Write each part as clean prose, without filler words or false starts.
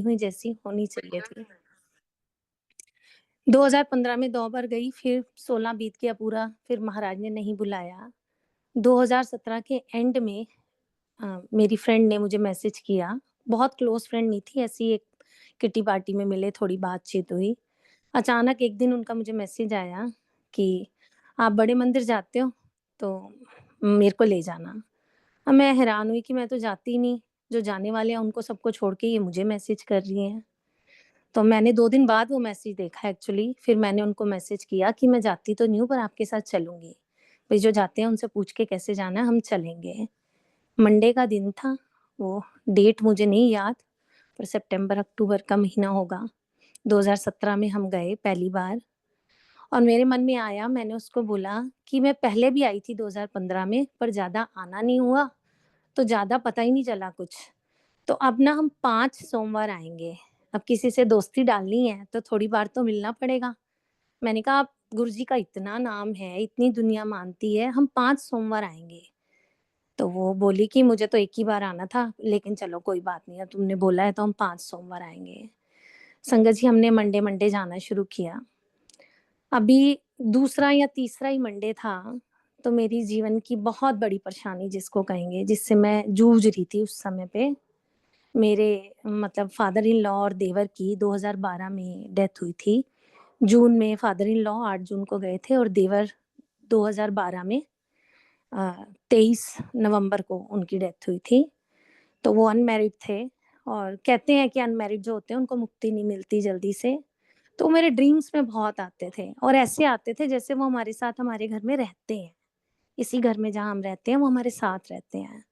हुई जैसी होनी चाहिए थी। 2015 में 2 बार गई, फिर 16 बीत गया पूरा, फिर महाराज ने नहीं बुलाया। 2017 के एंड में मेरी फ्रेंड ने मुझे मैसेज किया, बहुत क्लोज़ फ्रेंड नहीं थी, ऐसी एक किटी पार्टी में मिले, थोड़ी बातचीत हुई। अचानक एक दिन उनका मुझे मैसेज आया कि आप बड़े मंदिर जाते हो? तो मेरे को ले जाना। अब मैं हैरान हुई कि मैं तो जाती ही नहीं, जो जाने वाले हैं उनको सबको छोड़ के ये मुझे मैसेज कर रही हैं। तो मैंने 2 दिन बाद वो मैसेज देखा एक्चुअली, फिर मैंने उनको मैसेज किया कि मैं जाती तो नहीं हूँ पर आपके साथ चलूँगी। भई जो जाते हैं उनसे पूछ के कैसे जाना है, हम चलेंगे। मंडे का दिन था, वो डेट मुझे नहीं याद, पर सितंबर-अक्टूबर का महीना होगा। 2017 में हम गए पहली बार और मेरे मन में आया, मैंने उसको बोला कि मैं पहले भी आई थी 2015 में, पर ज़्यादा आना नहीं हुआ, तो ज़्यादा पता ही नहीं चला कुछ। तो अब ना हम 5 सोमवार आएँगे। अब किसी से दोस्ती डालनी है, तो थोड़ी बार तो मिलना पड़ेगा। मैंने कहा, "आप गुरुजी का इतना नाम है, इतनी दुनिया मानती है, हम 5 सोमवार आएँगे।" तो वो बोली कि मुझे तो 1 ही बार आना था, लेकिन चलो कोई बात नहीं, अब तुमने बोला है तो हम 5 सोमवार आएँगे। संगत जी हमने मंडे-मंडे जाना शुरू किया। अभी दूसरा या तीसरा ही मंडे था, तो मेरी जीवन की बहुत बड़ी परेशानी जिसको कहेंगे, जिससे मैं जूझ रही थी उस समय पे, मेरे मतलब फादर इन लॉ और देवर की 2012 में डेथ हुई थी। जून में फादर इन लॉ 8 जून को गए थे और देवर 2012 में 23 नवंबर को उनकी डेथ हुई थी। तो वो अनमैरिड थे और कहते हैं कि अनमैरिड जो होते हैं उनको मुक्ति नहीं मिलती जल्दी से। तो वो मेरे ड्रीम्स में बहुत आते थे और ऐसे आते थे जैसे वो हमारे साथ हमारे घर में रहते हैं। इसी घर में जहाँ हम रहते हैं वो हमारे साथ रहते हैं।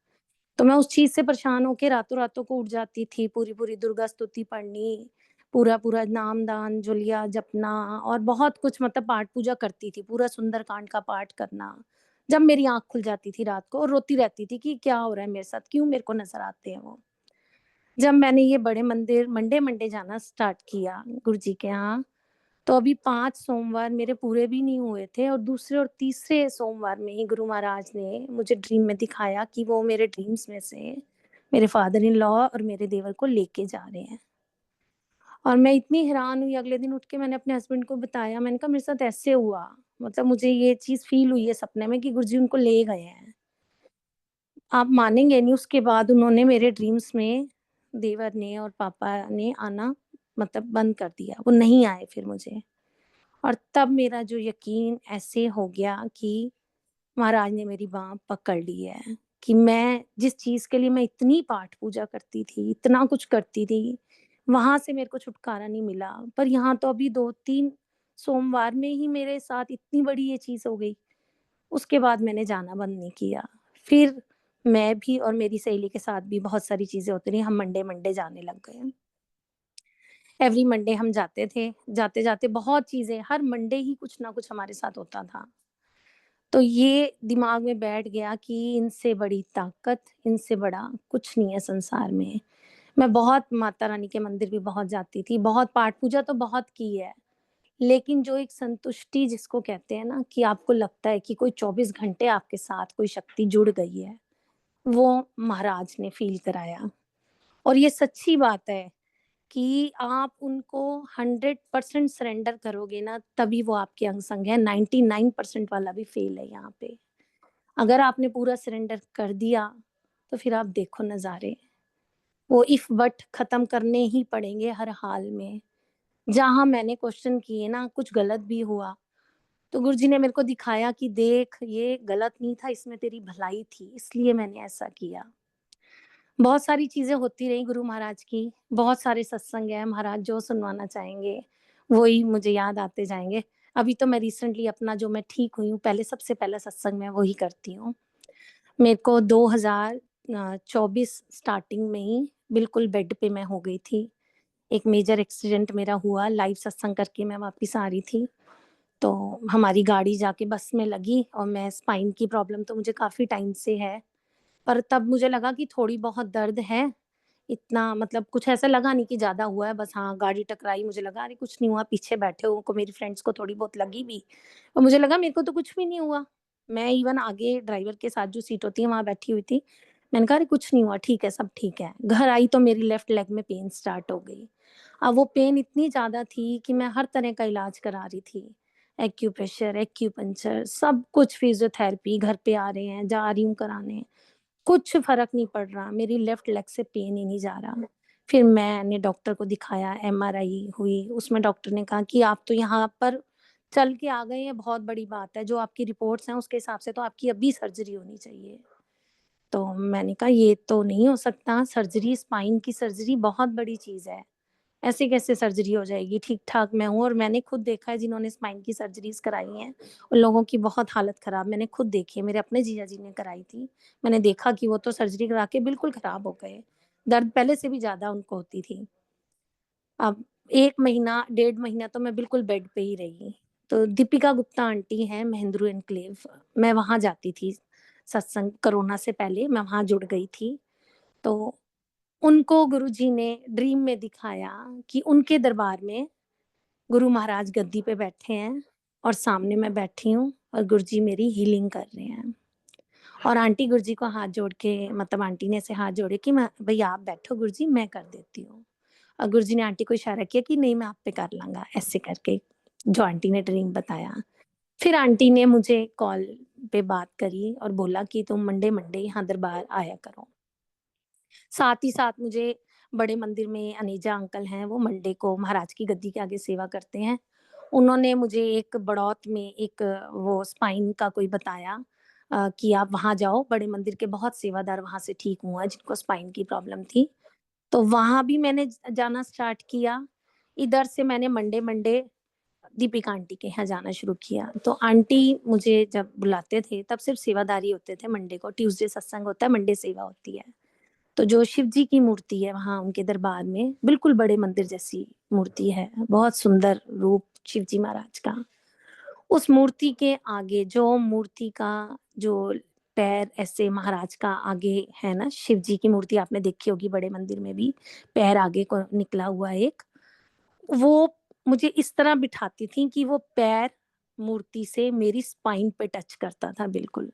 तो मैं उस चीज़ से परेशान होके रातों-रातों को उठ जाती थी, पूरी-पूरी दुर्गा स्तुति पढ़नी, पूरा-पूरा नाम-दान, जुलिया जपना और बहुत कुछ मतलब पाठ पूजा करती थी, पूरा सुंदरकांड का पाठ करना। जब मेरी आँख खुल जाती थी रात को और रोती रहती थी कि क्या हो रहा है मेरे साथ? क्यों मेरे को नज़र आते हैं वो? जब मैंने ये बड़े मंदिर मंडे-मंडे जाना स्टार्ट किया गुरुजी के यहाँ, तो अभी 5 सोमवार मेरे पूरे भी नहीं हुए थे और दूसरे और तीसरे सोमवार में ही गुरु महाराज ने मुझे ड्रीम में दिखाया कि वो मेरे ड्रीम्स में से मेरे फादर इन लॉ और मेरे देवर को लेके जा रहे हैं। और मैं इतनी हैरान हुई, अगले दिन उठ के मैंने अपने हस्बैंड को बताया, मैंने कहा मेरे साथ ऐसे हुआ, मतलब मुझे ये चीज़ फ़ील हुई है सपने में कि गुरुजी उनको ले गए हैं। आप मानेंगे नहीं, उसके बाद उन्होंने मेरे ड्रीम्स में देवर ने और पापा ने आना मतलब बंद कर दिया, वो नहीं आए फिर मुझे। और तब मेरा जो यकीन ऐसे हो गया कि महाराज ने मेरी बाँह पकड़ ली है, कि मैं जिस चीज़ के लिए मैं इतनी पाठ पूजा करती थी, इतना कुछ करती थी, वहाँ से मेरे को छुटकारा नहीं मिला। पर यहाँ तो अभी 2-3 सोमवार में ही मेरे साथ इतनी बड़ी ये चीज़ हो गई, उसके बाद मैंने जाना बंद नहीं किया। फिर मैं भी और मेरी सहेली के साथ भी बहुत सारी चीज़ें होती रहीं, हम मंडे-मंडे जाने लग गए। एवरी मंडे हम जाते थे, जाते-जाते बहुत चीज़ें हर मंडे ही कुछ ना कुछ हमारे साथ होता था। तो ये दिमाग में बैठ गया कि इनसे बड़ी ताकत, इनसे बड़ा कुछ नहीं है संसार में। मैं बहुत माता रानी के मंदिर भी बहुत जाती थी, बहुत पाठ पूजा तो बहुत की है, लेकिन जो एक संतुष्टि जिसको कहते हैं ना कि आपको लगता है कि कोई 24 घंटे आपके साथ कोई शक्ति जुड़ गई है, वो महाराज ने फ़ील कराया। और ये सच्ची बात है कि आप उनको 100% सरेंडर करोगे ना, तभी वो आपके अंग-संग हैं, 99% वाला भी फ़ेल है यहाँ पे। अगर आपने पूरा सरेंडर कर दिया, तो फिर आप देखो नज़ारे। वो इफ बट खत्म करने ही पड़ेंगे हर हाल में। जहाँ मैंने क्वेश्चन किए ना, कुछ गलत भी हुआ, तो गुरुजी ने मेरे को दिखाया कि देख ये गलत नहीं था, इसमें तेरी भलाई थी, इसलिए मैंने ऐसा किया। बहुत सारी चीज़ें होती रहीं गुरु महाराज की, बहुत सारे सत्संग हैं, महाराज जो सुनवाना चाहेंगे, वो ही मुझे याद आते जाएँगे। अभी तो मैं रिसेंटली अपना जो मैं ठीक हुई हूँ, पहले सबसे पहला सत्संग मैं वही करती हूँ। मेरे को 24 स्टार्टिंग में ही बिल्कुल बेड पे मैं हो गई थी। एक मेजर एक्सीडेंट मेरा हुआ, लाइव सत्संग करके मैं वापस आ रही थी, तो हमारी गाड़ी जाके बस में लगी और मैं स्पाइन की प्रॉब्लम तो मुझे काफ़ी टाइम से है, पर तब मुझे लगा कि थोड़ी बहुत दर्द है, इतना मतलब कुछ ऐसा लगा नहीं कि ज़्यादा हुआ है, बस हाँ, गाड़ी टकराई, मुझे लगा अरे कुछ नहीं हुआ, पीछे बैठे हुओं को मेरी फ्रेंड्स को थोड़ी बहुत लगी भी और मुझे लगा मेरे को तो कुछ भी नहीं हुआ। मैं इवन आगे ड्राइवर के साथ जो सीट होती है, वहाँ बैठी हुई थी। मैंने कहा, "अरे कुछ नहीं हुआ, ठीक है, सब ठीक है।" घर आई तो मेरी लेफ्ट लेग में पेन स्टार्ट हो गई। अब वो पेन इतनी ज़्यादा थी कि मैं हर तरह का इलाज करा रही थी। एक्यूप्रेशर, एक्यूपंक्चर, सब कुछ, फिज़ियोथेरेपी, घर पे आ रहे हैं, जा रही हूँ कराने। कुछ फ़र्क नहीं पड़ रहा, मेरी लेफ्ट लेग से पेन ही नहीं जा रहा। फिर मैंने डॉक्टर को दिखाया, एमआरआई हुई, उसमें डॉक्टर ने कहा कि आप तो यहाँ पर चल के आ गए हैं, बहुत बड़ी बात है, जो आपकी रिपोर्ट्स हैं उसके हिसाब से तो आपकी अभी सर्जरी होनी चाहिए। तो मैंने कहा ये तो नहीं हो सकता, सर्जरी, स्पाइन की सर्जरी बहुत बड़ी चीज़ है। ऐसे कैसे सर्जरी हो जाएगी? ठीक-ठाक मैं हूँ और मैंने खुद देखा है जिन्होंने स्पाइन की सर्जरीज़ कराई हैं, उन लोगों की बहुत हालत ख़राब मैंने खुद देखी है, मेरे अपने जीजा जी ने कराई थी। मैंने देखा कि वो तो सर्जरी करा के बिल्कुल ख़राब हो गए। दर्द पहले से भी ज़्यादा उनको होती थी। अब 1 महीना, डेढ़ महीना तो मैं बिल्कुल बेड पे ही रही। तो दीपिका गुप्ता आंटी हैं, महेंद्रू एन्क्लेव, मैं वहाँ जाती थी सत्संग, कोरोना से पहले मैं वहाँ जुड़ गई थी। तो उनको गुरुजी ने ड्रीम में दिखाया कि उनके दरबार में गुरु महाराज गद्दी पे बैठे हैं और सामने मैं बैठी हूँ और गुरुजी मेरी हीलिंग कर रहे हैं। और आंटी गुरुजी को हाथ जोड़ के, मतलब आंटी ने ऐसे हाथ जोड़े कि मैं, भैया आप बैठो गुरुजी, मैं कर देती हूँ। और गुरुजी ने आंटी को इशारा किया कि नहीं मैं आप पे कर लूँगा, ऐसे करके, जो आंटी ने ड्रीम बताया। फिर आंटी ने मुझे कॉल पे बात करी और बोला कि तुम मंडे-मंडे यहाँ दरबार आया करो। साथ ही साथ मुझे बड़े मंदिर में अनीजा अंकल हैं, वो मंडे को महाराज की गद्दी के आगे सेवा करते हैं। उन्होंने मुझे एक बड़ौत में एक वो स्पाइन का कोई बताया कि आप वहाँ जाओ, बड़े मंदिर के बहुत सेवादार वहाँ से ठीक हुए हैं जिनको स्पाइन की प्रॉब्लम थी। तो वहाँ भी मैंने जाना स्टार्ट किया। इधर से मैंने मंडे-मंडे दीपिका आंटी के यहाँ जाना शुरू किया। तो आंटी मुझे जब बुलाते थे तब सिर्फ़ सेवादारी होते थे मंडे को, ट्यूसडे सत्संग होता है, मंडे सेवा होती है। तो जो शिव जी की मूर्ति है वहाँ उनके दरबार में, बिल्कुल बड़े मंदिर जैसी मूर्ति है, बहुत सुंदर रूप शिव जी महाराज का। उस मूर्ति के आगे, जो मूर्ति का जो पैर ऐसे महाराज का आगे है ना, शिव जी की मूर्ति आपने देखी होगी बड़े मंदिर में भी, पैर आगे को निकला हुआ एक, वो मुझे इस तरह बिठाती थीं कि वो पैर मूर्ति से मेरी स्पाइन पे टच करता था बिल्कुल,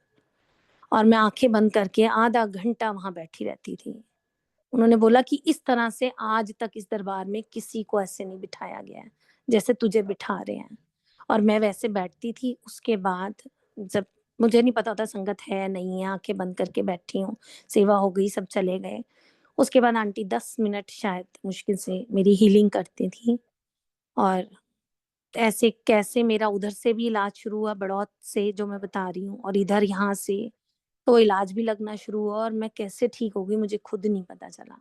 और मैं आँखें बंद करके आधा घंटा वहाँ बैठी रहती थी। उन्होंने बोला कि इस तरह से आज तक इस दरबार में किसी को ऐसे नहीं बिठाया गया है, जैसे तुझे बिठा रहे हैं। और मैं वैसे बैठती थी, उसके बाद जब मुझे नहीं पता होता संगत है, नहीं है, आँखें बंद करके बैठी हूँ, सेवा हो गई, सब चले गए। उसके बाद आंटी 10 मिनट शायद मुश्किल से मेरी हीलिंग करती थीं और ऐसे कैसे मेरा उधर से भी इलाज शुरू हुआ, बड़ौत से जो मैं बता रही हूँ, और इधर यहाँ से, तो इलाज भी लगना शुरू हुआ और मैं कैसे ठीक हो गई मुझे खुद नहीं पता चला।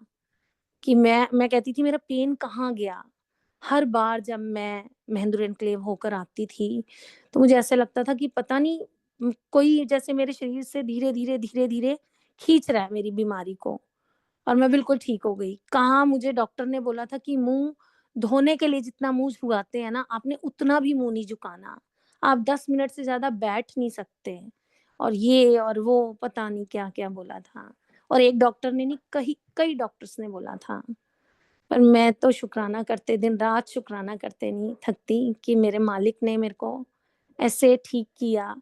कि मैं कहती थी मेरा पेन कहाँ गया? हर बार जब मैं महेंद्र एन्क्लेव होकर आती थी, तो मुझे ऐसा लगता था कि पता नहीं कोई जैसे मेरे शरीर से धीरे-धीरे, धीरे-धीरे खींच रहा है मेरी बीमारी को, और मैं बिल्कुल ठीक हो गई। कहाँ मुझे डॉक्टर ने बोला था कि मुँह धोने के लिए जितना मुँह झुकाते हैं ना, आपने उतना भी मुँह नहीं झुकाना। आप 10 मिनट से ज़्यादा बैठ नहीं सकते। और ये और वो पता नहीं क्या-क्या बोला था। और एक डॉक्टर ने नहीं, कई कई डॉक्टर्स ने बोला था। पर मैं तो शुक्राना करते, दिन-रात शुक्राना करते नहीं थकती कि मेरे मालिक ने मेरे को ऐसे ठीक किया।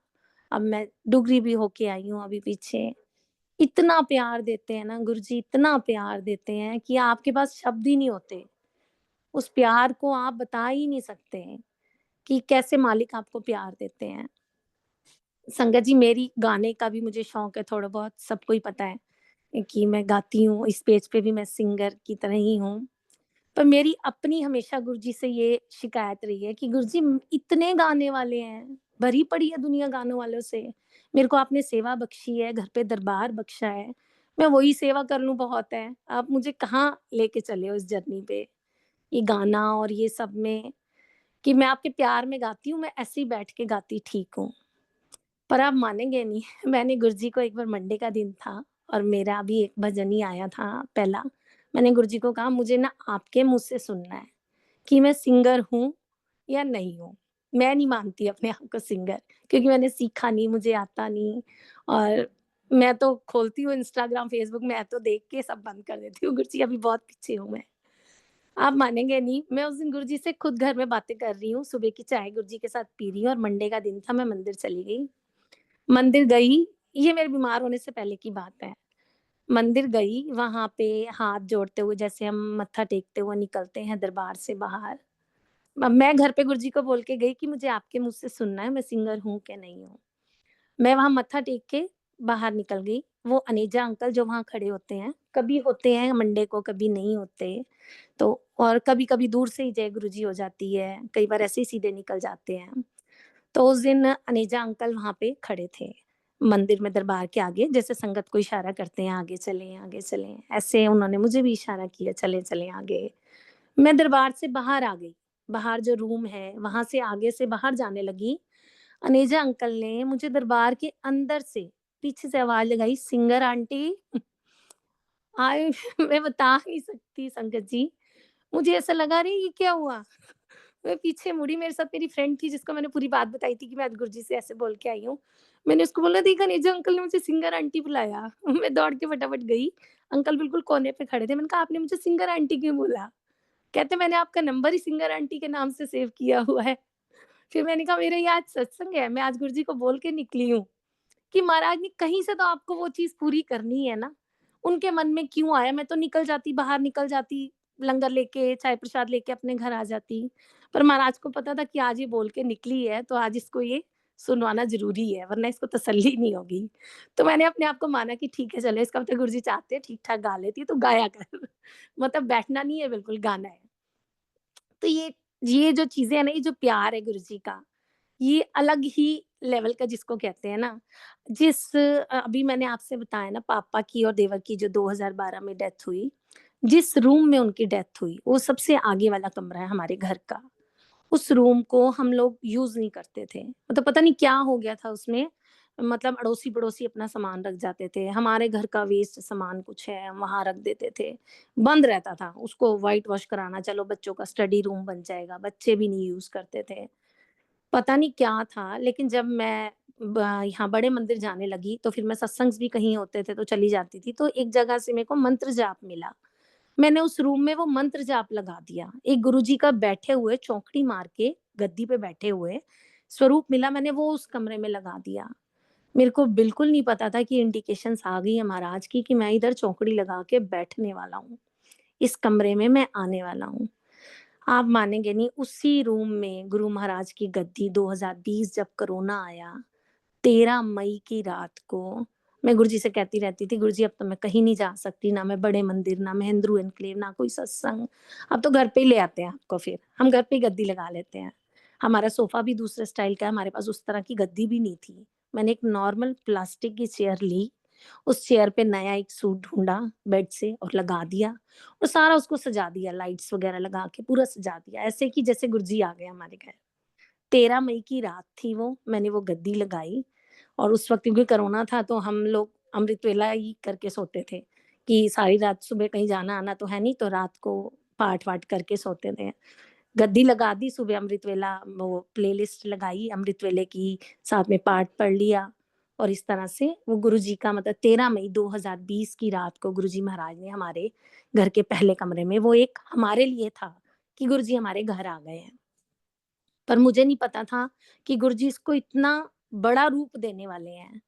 अब मैं डुगरी भी होके आई हूँ अभी पीछे। इतना प्यार देते हैं ना गुरुजी, इतना प्यार देते हैं कि आपके पास शब्द ही नहीं होते। उस प्यार को आप बता ही नहीं सकते हैं कि कैसे मालिक आपको प्यार देते हैं। संगत जी, मेरी गाने का भी मुझे शौक है थोड़ा बहुत, सबको ही पता है कि मैं गाती हूँ, इस पेज पे भी मैं सिंगर की तरह ही हूँ। पर मेरी अपनी हमेशा गुरुजी से ये शिकायत रही है कि गुरुजी इतने गाने वाले हैं, भरी पड़ी है दुनिया गानों वालों से। मेरे को आपने सेवा बख्शी है, घर पे दरबार बख्शा है, मैं वही सेवा कर लूँ बहुत है। आप मुझे कहाँ लेके चले हो इस जर्नी पे? ये गाना और ये सब में, कि मैं आपके प्यार में गाती हूँ, मैं ऐसे ही बैठ के गाती ठीक हूँ। पर आप मानेंगे नहीं, मैंने गुरुजी को एक बार मंडे का दिन था और मेरा भी एक भजन ही आया था पहला। मैंने गुरुजी को कहा मुझे ना आपके मुँह से सुनना है कि मैं सिंगर हूँ या नहीं हूँ। मैं नहीं मानती अपने आप को सिंगर, क्योंकि मैंने सीखा नहीं, मुझे आता नहीं, और मैं तो खोलती हूँ इंस्टाग्राम, फेसबुक, मैं तो देख के सब बंद कर देती हूँ, गुरुजी अभी बहुत पीछे हूँ मैं। आप मानेंगे नहीं, मैं उस दिन गुरुजी से खुद घर में बातें कर रही हूँ, सुबह की चाय गुरुजी के साथ पी रही हूँ और मंडे का दिन था, मैं मंदिर चली गई। मंदिर गई, ये मेरे बीमार होने से पहले की बात है। मंदिर गई, वहाँ पे हाथ जोड़ते हुए जैसे हम मत्था टेकते हुए निकलते हैं दरबार से बाहर। अब मैं घर पे गुरुजी को बोल के गई कि मुझे आपके मुँह से सुनना है, मैं सिंगर हूँ कि नहीं हूँ। मैं वहाँ मत्था टेक के बाहर निकल गई। वो अनेजा अंकल जो वहाँ खड़े होते हैं, कभी होते हैं मंडे को, कभी नहीं होते। तो और कभी-कभी दूर से ही जय गुरुजी हो जाती है, कई बार ऐसे ही सीधे निकल जाते हैं। तो उस दिन अनेजा अंकल वहाँ पे खड़े थे, मंदिर में दरबार के आगे, जैसे संगत को इशारा करते हैं, आगे चलें, आगे चलें। ऐसे उन्होंने मुझे भी इशारा किया, चलें, चलें आगे। मैं दरबार से बाहर आ गई, बाहर जो रूम है, वहाँ से आगे से बाहर जाने लगी। अनेजा अंकल ने मुझे दरबार के अंदर से पीछे से आवाज़ लगाई, "सिंगर आंटी।" आय मैं बता नहीं सकती संगत जी, मुझे ऐसा लगा अरे ये क्या हुआ? मैं पीछे मुड़ी, मेरे साथ मेरी फ्रेंड थी जिसको मैंने पूरी बात बताई थी कि मैं आज गुरुजी से ऐसे बोल के आई हूँ। मैंने उसको बोला देखा नेजा अंकल ने मुझे सिंगर आंटी बुलाया। मैं दौड़ के फटाफट गई, अंकल बिल्कुल कोने पे खड़े थे। मैंने कहा आपने मुझे सिंगर आंटी क्यों बोला? कहते मैंने आपका नंबर ही सिंगर आंटी के नाम से सेव किया हुआ है। फिर मैंने कहा मेरा ये आज सत्संग है, मैं आज गुरुजी को बोल के निकली हूँ। कि महाराज ने कहीं से तो आपको वो चीज़ पूरी करनी है ना। उनके मन में क्यों आया? मैं तो निकल जाती, बाहर निकल जाती, लंगर लेके, चाय प्रसाद लेके अपने घर आ जाती। पर महाराज को पता था कि आज ये बोल के निकली है, तो आज इसको ये सुनवाना ज़रूरी है, वरना इसको तसल्ली नहीं होगी। तो मैंने अपने आप को माना कि ठीक है, चलो इसका मतलब गुरुजी चाहते हैं ठीक-ठाक गा लेती है, तो गाया कर। मतलब बैठना नहीं है बिल्कुल, गाना है। तो ये जो चीज़ें हैं ना, ये जो प्यार है गुरुजी का, ये अलग ही लेवल का जिसको कहते हैं ना, अभी मैंने आपसे बताया ना पापा की और देवर की जो 2012 में डेथ हुई, जिस रूम में उनकी डेथ हुई, वो सबसे आगे वाला कमरा है हमारे घर का। उस रूम को हम लोग यूज़ नहीं करते थे। मतलब पता नहीं क्या हो गया था उसमें, मतलब अड़ोसी-पड़ोसी अपना सामान रख जाते थे। हमारे घर का वेस्ट सामान कुछ है, वहाँ रख देते थे। बंद रहता था, उसको व्हाइट वॉश कराना, चलो बच्चों का स्टडी रूम बन जाएगा, बच्चे भी नहीं यूज़ करते थे। पता नहीं क्या था, लेकिन जब मैं यहाँ बड़े मंदिर जाने लगी, तो फिर मैं सत्संग भी कहीं होते थे, तो चली जाती थी। तो एक जगह से मेरे को मंत्र जाप मिला। मैंने उस रूम में वो मंत्र जाप लगा दिया। एक गुरुजी का बैठे हुए चौकड़ी मार के गद्दी पे बैठे हुए स्वरूप मिला, मैंने वो उस कमरे में लगा दिया। मेरे को बिल्कुल नहीं पता था कि इंडिकेशंस आ गई है महाराज की कि मैं इधर चौकड़ी लगा के बैठने वाला हूँ। इस कमरे में मैं आने वाला हूँ। आप मानेंगे नहीं, उसी रूम में गुरु महाराज की गद्दी 2020 जब कोरोना आया, 13 मई की रात को मैं गुरुजी से कहती रहती थी, "गुरुजी अब तो मैं कहीं नहीं जा सकती, ना मैं बड़े मंदिर, ना महेंद्रू एन्क्लेव, ना कोई सत्संग। अब तो घर पे ही ले आते हैं आपको फिर, हम घर पे ही गद्दी लगा लेते हैं।" हमारा सोफ़ा भी दूसरे स्टाइल का है, हमारे पास उस तरह की गद्दी भी नहीं थी। मैंने एक नॉर्मल प्लास्टिक की चेयर ली, उस चेयर पे नया एक सूट ढूँढा बेड से और लगा दिया और सारा उसको सजा दिया, लाइट्स वगैरह लगा के पूरा सजा दिया, ऐसे कि जैसे गुरुजी आ गए हमारे घर। 13 मई की रात थी वो, मैंने वो गद्दी लगाई और उस वक़्त क्योंकि कोरोना था तो हम लोग अमृत वेला ही करके सोते थे, कि सारी रात सुबह कहीं जाना-आना तो है नहीं, तो रात को पाठ-वाठ करके सोते थे। गद्दी लगा दी, सुबह अमृत वेला वो प्लेलिस्ट लगाई अमृत वेले की, साथ में पाठ पढ़ लिया और इस तरह से वो गुरुजी का मतलब 13 मई 2020 की रात को गुरुजी महाराज ने हमारे घर के पहले कमरे में वो एक हमारे लिए था कि गुरुजी हमारे घर आ गए हैं। पर मुझे नहीं पता था कि गुरुजी इसको इतना बड़ा रूप देने वाले हैं।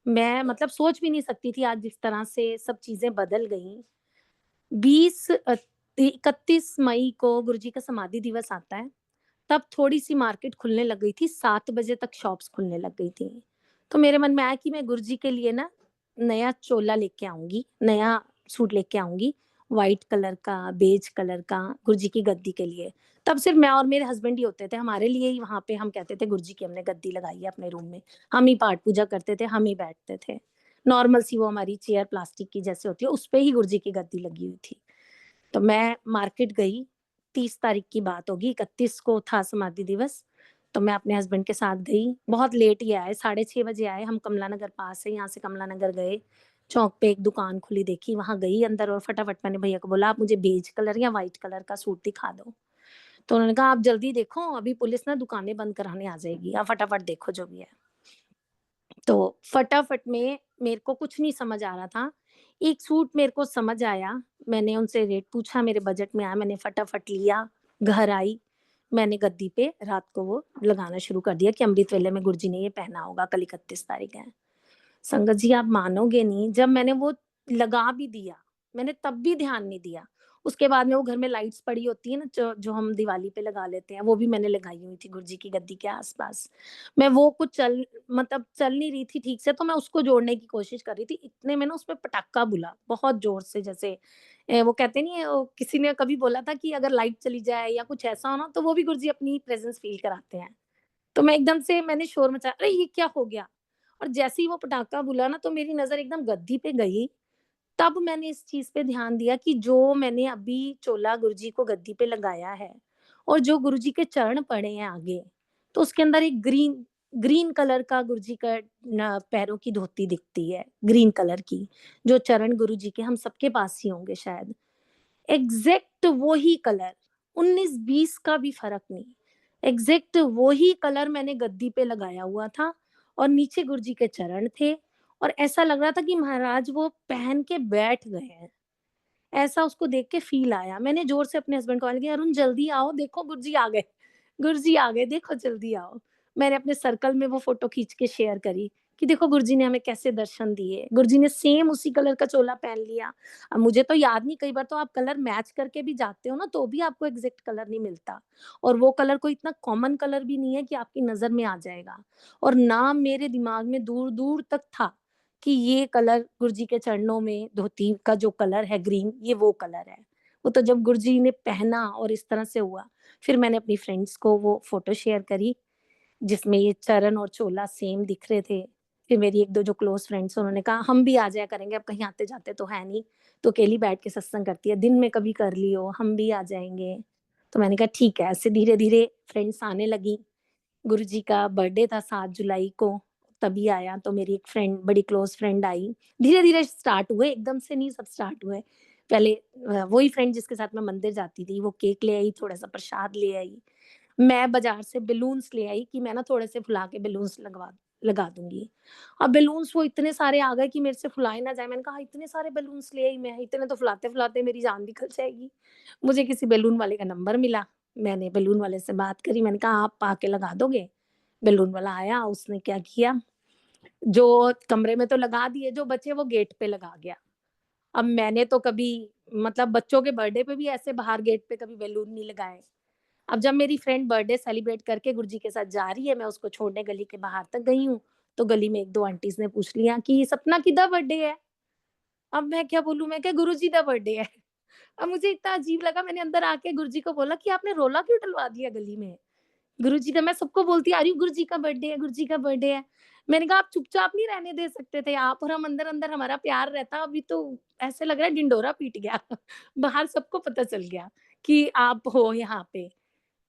मैं मतलब सोच भी नहीं सकती थी आज जिस तरह से सब चीज़ें बदल गईं। 31 मई को गुरुजी का समाधि दिवस आता है, तब थोड़ी-सी मार्केट खुलने लग गई थी, 7 बजे तक शॉप्स खुलने लग गई थी। तो मेरे मन में आया कि मैं गुरुजी के लिए ना नया चोला लेके आऊँगी, नया सूट लेके आऊँगी, व्हाइट कलर का, बेज कलर का गुरुजी की गद्दी के लिए। तब सिर्फ मैं और मेरे हस्बैंड ही होते थे, हमारे लिए ही वहाँ पे हम कहते थे गुरुजी की हमने गद्दी लगाई है अपने रूम में। हम ही पाठ पूजा करते थे, हम ही बैठते थे। नॉर्मल सी वो हमारी चेयर प्लास्टिक की जैसे होती है, उसपे ही गुरुजी की गद्दी लगी हुई थी। तो मैं मार्केट गई, 30 तारीख की बात होगी, 31 को था समाधि दिवस, तो मैं अपने हस्बैंड के साथ गई, बहुत लेट ही आए, साढ़े 6 बजे आए, हम कमला नगर पास है, यहाँ से कमला नगर गए, चौक पे एक दुकान खुली देखी, वहाँ गई अंदर और फटाफट मैंने भैया को बोला, "आप मुझे बेज कलर या व्हाइट कलर का सूट दिखा दो।" तो उन्होंने कहा, "आप जल्दी देखो, अभी पुलिस ना दुकानें बंद कराने आ जाएगी, आप फटाफट देखो जो भी है।" तो फटाफट में मेरे को कुछ नहीं समझ आ रहा था। एक सूट मेरे को समझ आया, मैंने उनसे रेट पूछा, मेरे बजट में आया, मैंने फटाफट लिया, घर आई, मैंने गद्दी पे रात को वो लगाना शुरू कर दिया कि अमृत वेले में गुरुजी ने ये पहना होगा, कल 31 तारीख है। संगत जी आप मानोगे नहीं, जब मैंने वो लगा भी दिया, मैंने तब भी ध्यान नहीं दिया। उसके बाद में वो घर में लाइट्स पड़ी होती है ना, जो जो हम दिवाली पे लगा लेते हैं, वो भी मैंने लगाई हुई थी गुरुजी की गद्दी के आस-पास। मैं वो कुछ चल नहीं रही थी ठीक से, तो मैं उसको जोड़ने की कोशिश कर रही थी। इतने में ना उसमें पटाखा बुला, बहुत ज़ोर से, जैसे वो कहते नहीं है, वो किसी ने कभी बोला था कि अगर लाइट चली जाए या कुछ ऐसा हो ना, तो वो भी गुरुजी अपनी प्रेज़ेंस फ़ील कराते हैं। तो मैं एकदम से मैंने शोर मचाया, अरे! ये क्या हो गया? और जैसे ही वो पटाखा बुला ना, तो मेरी नज़र एकदम गद्दी पे गई। तब मैंने इस चीज़ पे ध्यान दिया कि जो मैंने अभी चोला गुरुजी को गद्दी पे लगाया है और जो गुरुजी के चरण पड़े हैं आगे, तो उसके अंदर एक ग्रीन ग्रीन कलर का गुरुजी का न पैरों की धोती दिखती है, ग्रीन कलर की, जो चरण गुरुजी के हम सबके पास ही होंगे शायद। एग्ज़ैक्ट वो ही कलर, 19-20 का भी फ़र्क नहीं। एग्ज़ैक्ट वो ही कलर मैंने गद्दी पे लगाया हुआ था और नीचे गुरुजी के चरण थे और ऐसा लग रहा था कि महाराज वो पहन के बैठ गए हैं। ऐसा उसको देख के फ़ील आया। मैंने ज़ोर से अपने हस्बैंड को कॉल किया, "अरुण जल्दी आओ, देखो गुरुजी आ गए। गुरुजी आ गए, देखो जल्दी आओ।" मैंने अपने सर्कल में वो फ़ोटो खींच के शेयर करी कि देखो गुरुजी ने हमें कैसे दर्शन दिए। गुरुजी ने सेम उसी कलर का चोला पहन लिया। अब मुझे तो याद नहीं, कई बार तो आप कलर मैच करके भी जाते हो ना, तो भी आपको एग्ज़ैक्ट कलर नहीं मिलता और वो कलर कोई इतना कॉमन कलर भी नहीं है कि आपकी नज़र में आ जाएगा और ना मेरे दिमाग में दूर-दूर तक था कि ये कलर गुरुजी के चरणों में धोती का जो कलर है ग्रीन, ये वो कलर है। वो तो जब गुरुजी ने पहना और इस तरह से हुआ, फिर मैंने अपनी फ्रेंड्स को वो फ़ोटो शेयर करी, जिसमें ये चरण और चोला सेम दिख रहे थे। फिर मेरी 1-2 जो क्लोज़ फ्रेंड्स हैं, उन्होंने कहा, "हम भी आ जाया करेंगे, अब कहीं आते-जाते तो है नहीं, तो अकेली बैठ के सत्संग करती है, दिन में कभी कर लियो, हम भी आ जाएँगे।" तो मैंने कहा, "ठीक है।" ऐसे धीरे-धीरे फ्रेंड्स आने लगी। गुरुजी का बर्थडे था 7 जुलाई को, तभी आया, तो मेरी एक फ्रेंड, बड़ी क्लोज़ फ्रेंड आई। धीरे-धीरे स्टार्ट हुए, एकदम से नहीं सब स्टार्ट हुए। पहले वही फ्रेंड जिसके साथ मैं मंदिर जाती थी, वो केक ले आई, थोड़ा-सा प्रसाद ले आई। मैं बाज़ार से बलून्स ले आई कि मैं ना थोड़े से फुला के बलून्स लगा दूँगी। अब बलून्स वो इतने सारे आ गए कि मेरे से फुलाए ना जाए। मैंने कहा, इतने सारे बलून्स ले आई मैं, इतने तो फुलाते-फुलाते मेरी जान निकल जाएगी। मुझे किसी बैलून वाले का नंबर मिला, मैंने बैलून वाले से बात करी, मैंने कहा, "आप आके लगा दोगे?" बैलून वाला आया, उसने क्या किया, जो कमरे में तो लगा दिए, जो बचे वो गेट पे लगा गया। अब मैंने तो कभी, मतलब बच्चों के बर्थडे पे भी ऐसे बाहर गेट पे कभी बैलून नहीं लगाए। अब जब मेरी फ्रेंड बर्थडे सेलिब्रेट करके गुरुजी के साथ जा रही है, मैं उसको छोड़ने गली के बाहर तक गई हूँ, तो गली में 1-2 आंटीज़ ने पूछ लिया कि सपना किदा बर्थडे है? अब मैं क्या बोलूँ, मैं क्या, गुरुजी दा बर्थडे है। अब मुझे इतना अजीब लगा, मैंने अंदर आके गुरुजी को बोला कि आपने रोला क्यों डलवा दिया गली में? गुरुजी का, मैं सबको बोलती आ रही हूँ, गुरुजी का बर्थडे है, गुरुजी का बर्थडे है। मैंने कहा, आप चुपचाप नहीं रहने दे सकते थे आप और हम अंदर-अंदर हमारा प्यार रहता, अभी तो ऐसे लग रहा है ढिंढोरा पीट गया। बाहर सबको पता चल गया कि आप हो यहाँ पे।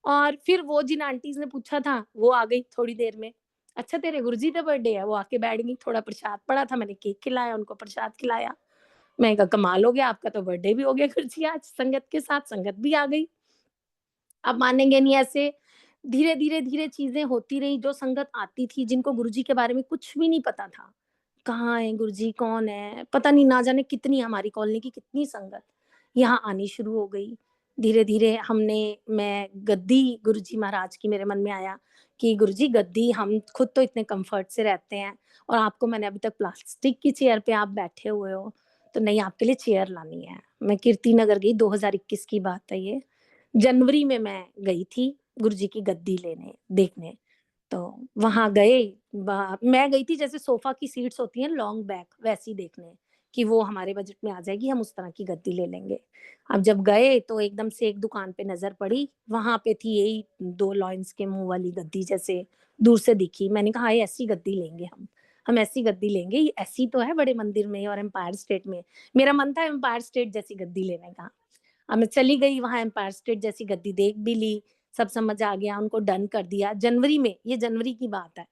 और फिर वो जिन आंटीज़ ने पूछा था, वो आ गई थोड़ी देर में। अच्छा तेरे गुरुजी का बर्थडे है? वो आके बैठ गई, थोड़ा प्रसाद पड़ा था, मैंने केक खिलाया, उनको प्रसाद खिलाया। मैंने कहा, कमाल हो गया, आपका तो बर्थडे भी हो गया गुरुजी आज, संगत के साथ, संगत भी आ गई। आप मानेंगे नहीं, ऐसे धीरे-धीरे चीज़ें होती रही, जो संगत आती थी, जिनको गुरुजी के बारे में कुछ भी नहीं पता था। कहाँ है गुरुजी, कौन है? पता नहीं, ना जाने कितनी, हमारी कॉलोनी की कितनी संगत यहाँ आनी शुरू हो गई। धीरे-धीरे मैं गद्दी गुरुजी महाराज की मेरे मन में आया कि गुरुजी गद्दी, हम खुद तो इतने कम्फ़र्ट से रहते हैं और आपको मैंने अभी तक प्लास्टिक की चेयर पे आप बैठे हुए हो, तो नहीं, आपके लिए चेयर लानी है। मैं कीर्ति नगर गई, 2021 की बात है ये। जनवरी में मैं गई थी गुरुजी की गद्दी देखने। तो वहाँ गए, मैं गई थी, जैसे सोफ़ा की सीट्स होती हैं लॉन्ग बैक, वैसी देखने, कि वो हमारे बजट में आ जाएगी, हम उस तरह की गद्दी ले लेंगे। अब जब गए तो एकदम से एक दुकान पे नज़र पड़ी, वहाँ पे थी यही 2 लॉयन्स के मुँह वाली गद्दी, जैसे दूर से दिखी। मैंने कहा, ये ऐसी गद्दी लेंगे हम ऐसी गद्दी लेंगे, ये ऐसी तो है बड़े मंदिर में और एम्पायर स्टेट में। मेरा मन था एम्पायर स्टेट जैसी गद्दी लेने का। अब मैं चली गई वहाँ, एम्पायर स्टेट जैसी गद्दी देख भी ली, सब समझ आ गया, उनको डन कर दिया जनवरी में, ये जनवरी की बात है,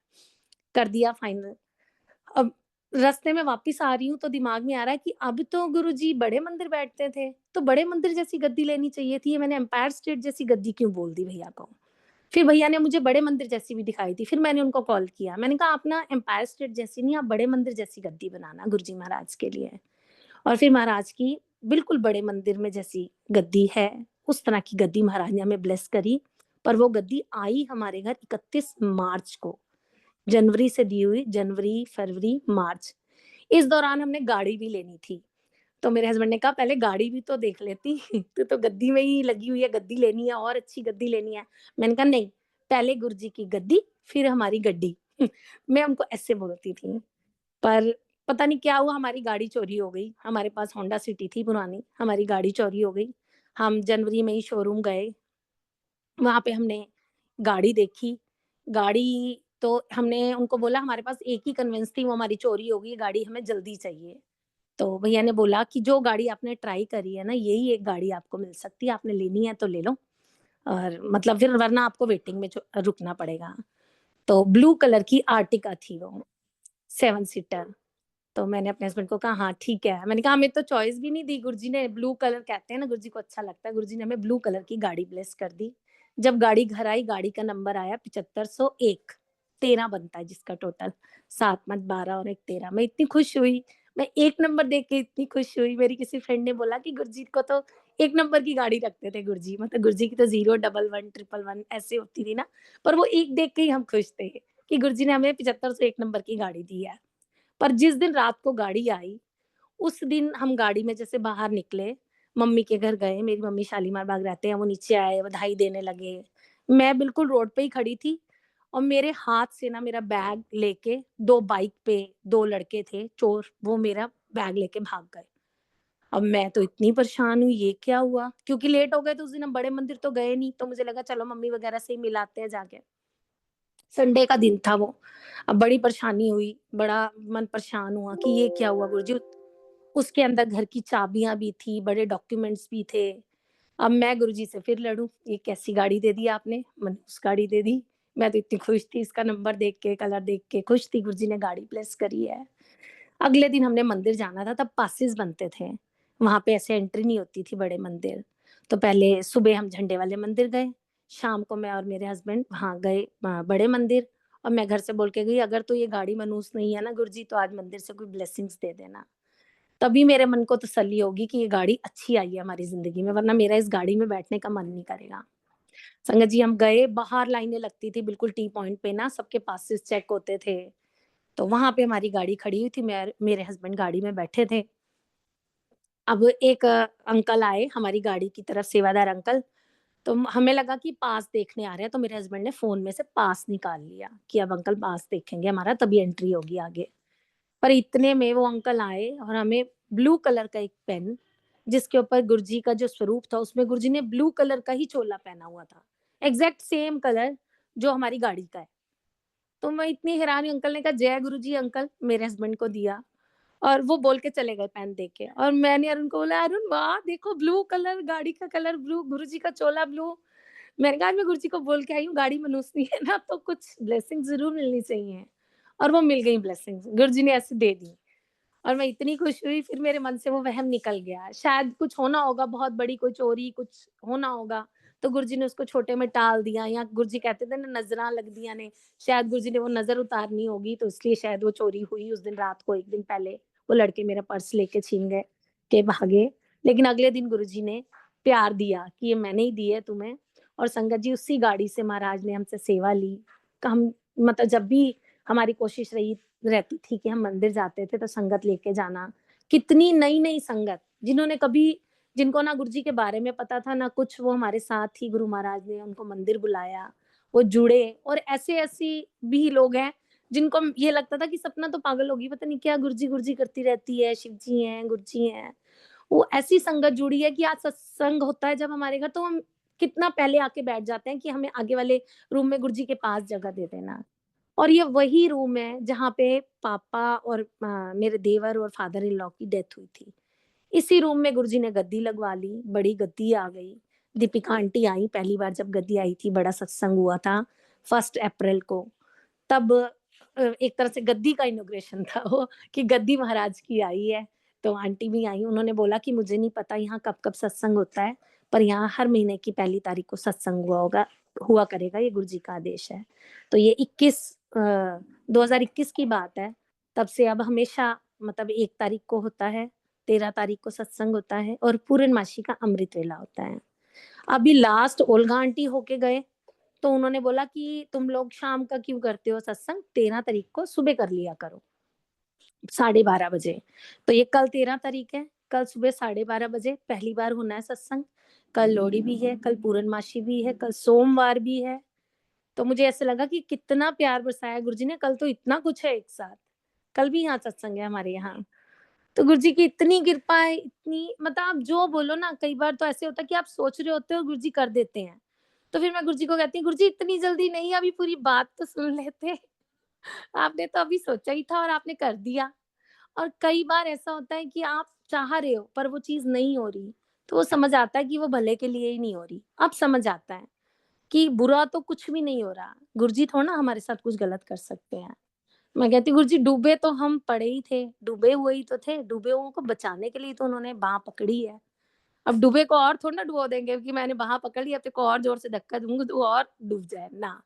कर दिया फाइनल। अब रास्ते में वापस आ रही हूँ तो दिमाग में आ रहा है कि अब तो गुरुजी बड़े मंदिर बैठते थे, तो बड़े मंदिर जैसी गद्दी लेनी चाहिए थी, ये मैंने एम्पायर स्टेट जैसी गद्दी क्यों बोल दी भैया को। फिर भैया ने मुझे बड़े मंदिर जैसी भी दिखाई थी, फिर मैंने उनको कॉल किया, मैंने कहा, आप ना एम्पायर स्टेट जैसी नहीं, आप बड़े मंदिर जैसी गद्दी बनाना गुरुजी महाराज के लिए। और फिर महाराज की बिल्कुल बड़े मंदिर में जैसी गद्दी है, उस तरह की गद्दी महाराज ने हमें ब्लेस करी। पर वो गद्दी आई हमारे घर 31 मार्च को, जनवरी से दी हुई, जनवरी, फरवरी, मार्च। इस दौरान हमने गाड़ी भी लेनी थी। तो मेरे हस्बैंड ने कहा पहले गाड़ी भी तो देख लेती तू तो गद्दी में ही लगी हुई है, गद्दी लेनी है और अच्छी गद्दी लेनी है। मैंने कहा नहीं, पहले गुरुजी की गद्दी फिर हमारी गड्डी। मैं उनको ऐसे बोलती थी। पर पता नहीं क्या हुआ, हमारी गाड़ी चोरी हो गई। हमारे पास होंडा सिटी थी पुरानी, हमारी गाड़ी चोरी हो गई। हम जनवरी में ही शोरूम गए, वहाँ पे हमने गाड़ी देखी। गाड़ी तो हमने उनको बोला हमारे पास एक ही कन्वेंस थी, वो हमारी चोरी हो गई, गाड़ी हमें जल्दी चाहिए। तो भैया ने बोला कि जो गाड़ी आपने ट्राई करी है ना, यही एक गाड़ी आपको मिल सकती है, आपने लेनी है तो ले लो और मतलब फिर वरना आपको वेटिंग में रुकना पड़ेगा। तो ब्लू कलर की आर्टिका थी वो, 7 सीटर। तो मैंने अपने हस्बैंड को कहा हाँ ठीक है। मैंने कहा हमें तो चॉइस भी नहीं दी गुरुजी ने, ब्लू कलर कहते हैं ना, गुरुजी को अच्छा लगता है, गुरुजी ने हमें ब्लू कलर की गाड़ी ब्लेस कर दी। जब गाड़ी घर आई, गाड़ी का नंबर आया 7501, 13 बनता है जिसका टोटल, 7 मत 12 और एक 13। मैं इतनी खुश हुई, मैं एक नंबर देख के इतनी खुश हुई। मेरी किसी फ्रेंड ने बोला कि गुरुजी को तो एक नंबर की गाड़ी रखते थे गुरुजी, मतलब गुरुजी की तो 0 11 111 ऐसे होती थी ना, पर वो एक देख के ही हम खुश थे कि गुरुजी ने हमें 7501 नंबर की गाड़ी दी है। पर जिस दिन रात को गाड़ी आई, उस दिन हम गाड़ी में जैसे बाहर निकले, मम्मी के घर गए, मेरी मम्मी शालीमार बाग रहते हैं, वो नीचे आए, बधाई देने लगे। मैं बिल्कुल रोड पे ही खड़ी थी और मेरे हाथ से ना मेरा बैग लेके 2 बाइक पे 2 लड़के थे चोर, वो मेरा बैग लेके भाग गए। अब मैं तो इतनी परेशान हुई, ये क्या हुआ? क्योंकि लेट हो गए तो उस दिन हम बड़े मंदिर तो गए नहीं, तो मुझे लगा चलो मम्मी वगैरह से ही मिलाते हैं जाके। संडे का दिन था वो। अब बड़ी परेशानी हुई, बड़ा मन परेशान हुआ कि ये क्या हुआ गुरुजी? उसके अंदर घर की चाबियाँ भी थी, बड़े डॉक्यूमेंट्स भी थे। अब मैं गुरुजी से फिर लड़ूँ, ये कैसी गाड़ी दे दी आपने? मैंने उस गाड़ी दे दी। मैं तो इतनी खुश थी, इसका नंबर देख के, कलर देख के खुश थी, गुरुजी ने गाड़ी ब्लेस करी है। अगले दिन हमने मंदिर जाना था, तब पासेस बनते थे। वहाँ पे ऐसे एंट्री नहीं होती थी बड़े मंदिर। तो पहले सुबह हम झंडे वाले मंदिर गए, शाम को मैं और मेरे हस्बैंड वहाँ गए बड़े मंदिर। और मैं घर से बोल के गई अगर तो ये गाड़ी मनहूस नहीं है ना गुरुजी, तो आज मंदिर से कोई ब्लेसिंग्स दे देना। तभी मेरे मन को तसल्ली होगी कि ये गाड़ी अच्छी आई है हमारी ज़िंदगी में, वरना मेरा इस गाड़ी में बैठने का मन नहीं करेगा। संगत जी हम गए, बाहर लाइनें लगती थी बिल्कुल टी पॉइंट पे ना, सबके पासेस चेक होते थे। तो वहाँ पे हमारी गाड़ी खड़ी हुई थी, मैं मेरे हस्बैंड गाड़ी में बैठे थे। अब एक अंकल आए हमारी गाड़ी की तरफ, सेवादार अंकल। तो हमें लगा कि पास देखने आ रहे हैं, तो मेरे हस्बैंड ने फ़ोन में से पास निकाल लिया कि अब अंकल पास देखेंगे हमारा, तभी एंट्री होगी आगे। पर इतने में वो अंकल आए और हमें ब्लू कलर का एक पेन, जिसके ऊपर गुरुजी का जो स्वरूप था, उसमें गुरुजी ने ब्लू कलर का ही चोला पहना हुआ था। एग्ज़ैक्ट सेम कलर जो हमारी गाड़ी का है। तो मैं इतनी हैरान हुई, अंकल ने कहा, "जय गुरुजी अंकल", मेरे हस्बैंड को दिया और वो बोल के चले गए पेन दे के। और मैंने अरुण को बोला, "अरुण वाह! देखो ब्लू कलर, गाड़ी का कलर ब्लू, गुरुजी का चोला ब्लू।" मैंने कहा, "मैं गुरुजी को बोल के आई हूँ, गाड़ी मनहूसनी है ना, तो कुछ ब्लेसिंग ज़रूर मिलनी चाहिए।" और वो मिल गई ब्लेसिंग्स, गुरुजी ने ऐसे दे दी। और मैं इतनी खुश हुई, फिर मेरे मन से वो वहम निकल गया। शायद कुछ होना होगा, बहुत बड़ी कोई चोरी, कुछ होना होगा, तो गुरुजी ने उसको छोटे में टाल दिया, या गुरुजी कहते थे ना नज़रां लगदियां ने, शायद गुरुजी ने वो नज़र उतारनी होगी, तो इसलिए शायद वो चोरी हुई उस दिन रात को, 1 दिन पहले। वो लड़के मेरा पर्स लेके छीन गए, के भागे। लेकिन अगले दिन गुरुजी ने प्यार दिया कि ये मैंने ही दी है तुम्हें। और संगत जी उसी गाड़ी से महाराज ने हमसे सेवा ली। हम मतलब जब भी हमारी कोशिश रही रहती थी कि हम मंदिर जाते थे तो संगत लेके जाना। कितनी नई-नई संगत, जिन्होंने कभी, जिनको ना गुरुजी के बारे में पता था ना कुछ, वो हमारे साथ ही गुरु महाराज ने उनको मंदिर बुलाया, वो जुड़े। और ऐसे-ऐसी भी लोग हैं जिनको ये लगता था कि सपना तो पागल होगी, पता नहीं क्या गुरुजी, गुरुजी करती रहती है, शिव जी हैं, गुरुजी हैं। वो ऐसी संगत जुड़ी है कि आज सत्संग होता है जब हमारे घर, तो हम कितना पहले आके बैठ जाते हैं कि हमें आगे वाले रूम में गुरुजी के पास जगह दे देना। और ये वही रूम है जहाँ पे पापा और मेरे देवर और फादर इन लॉ की डेथ हुई थी। इसी रूम में गुरुजी ने गद्दी लगवा ली, बड़ी गद्दी आ गई। दीपिका आंटी आई पहली बार जब गद्दी आई थी, बड़ा सत्संग हुआ था 1 अप्रैल को। तब एक तरह से गद्दी का इनॉग्रेशन था वो, कि गद्दी महाराज की आई है। तो आंटी भी आई, उन्होंने बोला कि मुझे नहीं पता यहाँ कब-कब सत्संग होता है, पर यहाँ हर महीने की पहली तारीख को सत्संग हुआ करेगा, ये गुरुजी का आदेश है। तो ये 2021 की बात है, तब से अब हमेशा मतलब 1 तारीख को होता है, 13 तारीख को सत्संग होता है और पूर्णमासी का अमृत वेला होता है। अभी लास्ट ओल्गा आंटी होके गए, तो उन्होंने बोला कि तुम लोग शाम का क्यों करते हो सत्संग, 13 तारीख को सुबह कर लिया करो, 12:30 बजे। तो ये कल 13 तारीख है, कल सुबह 12:30 बजे पहली बार होना है सत्संग, कल लोहड़ी भी है, कल पूर्णमासी भी है, कल सोमवार भी है। तो मुझे ऐसा लगा कि कितना प्यार बरसाया गुरुजी ने, कल तो इतना कुछ है एक साथ। कल भी यहाँ सत्संग है हमारे यहाँ। तो गुरुजी की इतनी कृपा है, इतनी मतलब आप जो बोलो ना, कई बार तो ऐसे होता है कि आप सोच रहे होते हो, गुरुजी कर देते हैं। तो फिर मैं गुरुजी को कहती हूँ, "गुरुजी इतनी जल्दी नहीं, अभी पूरी बात तो सुन लेते। आपने तो अभी सोचा ही था और आपने कर दिया।" और कई बार ऐसा होता है कि आप चाह रहे हो, पर वो चीज़ नहीं हो रही, तो वो समझ आता है कि वो भले के लिए ही नहीं हो रही। अब समझ आता है कि बुरा तो कुछ भी नहीं हो रहा, गुरुजी थोड़ा ना हमारे साथ कुछ गलत कर सकते हैं। मैं कहती हूँ, गुरुजी डूबे तो हम पड़े ही थे, डूबे हुए ही तो थे, डूबे हुओं को बचाने के लिए तो उन्होंने बाँह पकड़ी है। अब डूबे को और थोड़ी ना डुबो देंगे कि मैंने बाँह पकड़ ली, अब तेरे को और ज़ोर से धक्का दूँगी तो वो और डूब जाए, ना।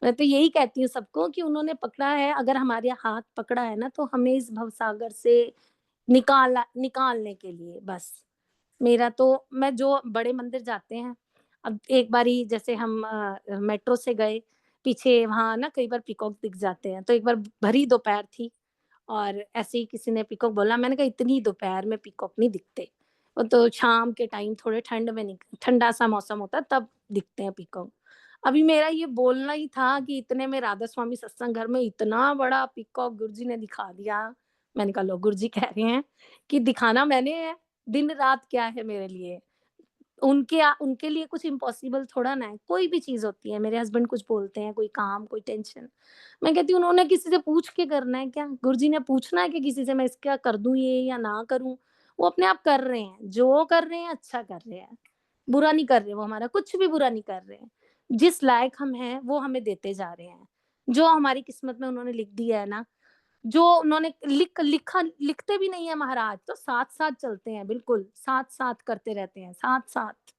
मैं तो यही कहती हूँ सबको कि उन्होंने पकड़ा है, अगर हमारे हाथ पकड़ा है ना, तो हमें इस भवसागर से निकालने के लिए बस। मेरा तो मैं जो बड़े मंदिर जाते हैं, अब एक बारी जैसे हम मेट्रो से गए, पीछे वहाँ ना कई बार पीकॉक दिख जाते हैं, तो एक बार भरी दोपहर थी और ऐसे ही किसी ने पीकॉक बोला, मैंने कहा इतनी दोपहर में पीकॉक नहीं दिखते, वो तो शाम के टाइम थोड़े ठंड में ठंडा-सा मौसम होता है तब दिखते हैं पीकॉक। अभी मेरा ये बोलना ही था कि इतने में राधा स्वामी सत्संग घर में इतना बड़ा पीकॉक गुरुजी ने दिखा दिया। मैंने कहा लो गुरुजी कह रहे हैं कि दिखाना मैंने है, दिन-रात क्या है मेरे लिए। उनके लिए कुछ इम्पॉसिबल थोड़ा ना है, कोई भी चीज़ होती है, मेरे हस्बैंड कुछ बोलते हैं, कोई काम, कोई टेंशन, मैं कहती हूँ उन्होंने किसी से पूछ के करना है क्या? गुरुजी ने पूछना है कि किसी से मैं इसका कर दूँ ये या ना करूँ? वो अपने आप कर रहे हैं, जो कर रहे हैं अच्छा कर रहे हैं, बुरा नहीं कर रहे वो हमारा, कुछ भी बुरा नहीं कर रहे हैं। जिस लायक हम हैं, वो हमें देते जा रहे हैं। जो हमारी किस्मत में उन्होंने लिख दिया है ना, जो उन्होंने लिखते भी नहीं है महाराज, तो साथ-साथ चलते हैं बिल्कुल, साथ-साथ करते रहते हैं, साथ-साथ।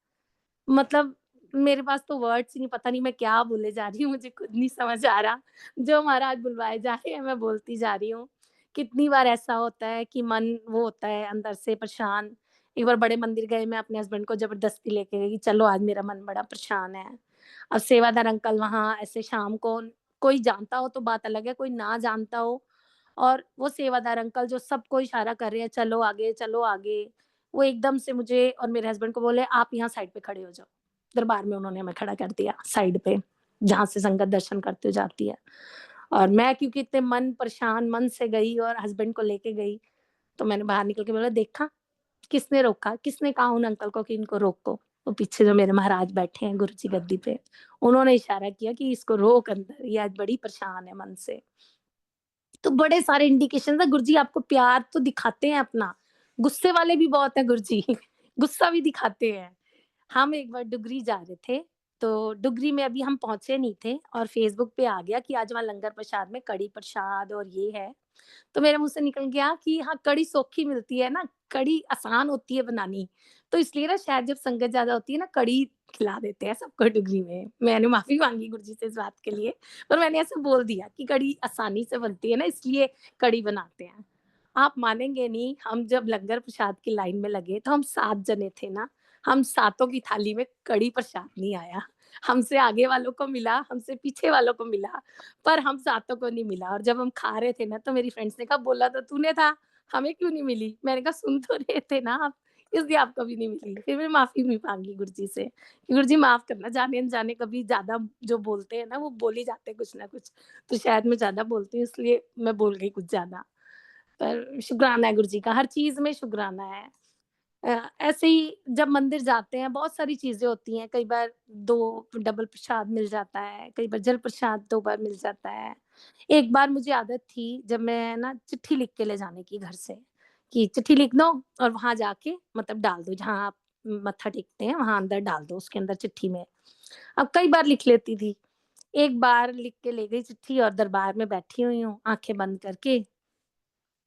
मतलब मेरे पास तो वर्ड्स ही नहीं, पता नहीं मैं क्या बोले जा रही हूँ, मुझे खुद नहीं समझ आ रहा। जो महाराज बुलवाए जा रहे हैं, मैं बोलती जा रही हूँ। कितनी बार ऐसा होता है कि मन वो होता है अंदर से परेशान। एक बार बड़े मंदिर गए, मैं अपने हस्बैंड को ज़बरदस्ती लेके गई, चलो आज मेरा मन बड़ा परेशान है। अब सेवादार अंकल वहाँ ऐसे शाम को, कोई जानता हो तो बात अलग है, कोई ना जानता हो और वो सेवादार अंकल जो सबको इशारा कर रहे हैं, चलो आगे, चलो आगे। वो एकदम से मुझे और मेरे हस्बैंड को बोले, "आप यहाँ साइड पे खड़े हो जाओ।" दरबार में उन्होंने हमें खड़ा कर दिया साइड पे, जहाँ से संगत दर्शन करते हुए जाती है। और मैं क्योंकि इतने मन परेशान मन से गई और हस्बैंड को लेके गई, तो मैंने बाहर निकल के बोला, "देखा, किसने रोका? किसने कहा उन अंकल को कि इनको रोको?" वो पीछे जो मेरे महाराज बैठे हैं गुरुजी गद्दी पे, उन्होंने इशारा किया कि, "इसको रोक अंदर, ये आज बड़ी परेशान है मन से।" तो बड़े सारे इंडिकेशंस है, गुरुजी आपको प्यार तो दिखाते हैं अपना, गुस्से वाले भी बहुत हैं गुरुजी, गुस्सा भी दिखाते हैं। हम एक बार डुगरी जा रहे थे, तो डुगरी में अभी हम पहुँचे नहीं थे और फ़ेसबुक पे आ गया कि आज वहाँ लंगर प्रसाद में कढ़ी प्रसाद और ये है। तो मेरे मुँह से निकल गया कि हाँ, कढ़ी सौखी मिलती है ना, कढ़ी आसान होती है बनानी। तो इसलिए ना शायद जब संगत ज़्यादा होती है ना, कढ़ी खिला देते हैं सबको डुगरी में। मैंने माफ़ी माँगी गुरुजी से इस बात के लिए, पर मैंने ऐसे बोल दिया कि कढ़ी आसानी से बनती है ना, इसलिए कढ़ी बनाते हैं। आप मानेंगे नहीं, हम जब लंगर प्रसाद की लाइन में लगे, तो हम 7 जने थे ना, हम सातों की थाली में कढ़ी प्रसाद नहीं आया। हमसे आगे वालों को मिला, हमसे पीछे वालों को मिला, पर हम सातों को नहीं मिला और जब हम खा रहे थे ना, तो मेरी फ्रेंड्स ने कहा, "बोला तो तूने था, हमें क्यों नहीं मिली?" मैंने कहा, "सुन तो रहे थे ना आप, इसलिए आपको भी नहीं मिली।" फिर मैं माफ़ी भी माँगी गुरुजी से, कि "गुरुजी माफ़ करना, जाने-अनजाने कभी ज़्यादा जो बोलते हैं ना, वो बोल ही जाते हैं कुछ ना कुछ, तो शायद मैं ज़्यादा बोलती हूँ, इसलिए मैं बोल गई कुछ ज़्यादा।" पर शुक्राना है गुरुजी का, हर चीज़ में शुक्राना है। ऐसे ही जब मंदिर जाते हैं बहुत सारी चीज़ें होती हैं, कई बार 2 डबल प्रसाद मिल जाता है, कई बार जल प्रसाद 2 बार मिल जाता है। एक बार मुझे आदत थी जब मैं ना चिट्ठी लिख के ले जाने की घर से, कि चिट्ठी लिख दो और वहाँ जाके मतलब डाल दो, जहाँ आप मत्था टेकते हैं वहाँ अंदर डाल दो उसके अंदर चिट्ठी में। अब कई बार लिख लेती थी, एक बार लिख के ले गई चिट्ठी और दरबार में बैठी हुई हूँ, आँखें बंद करके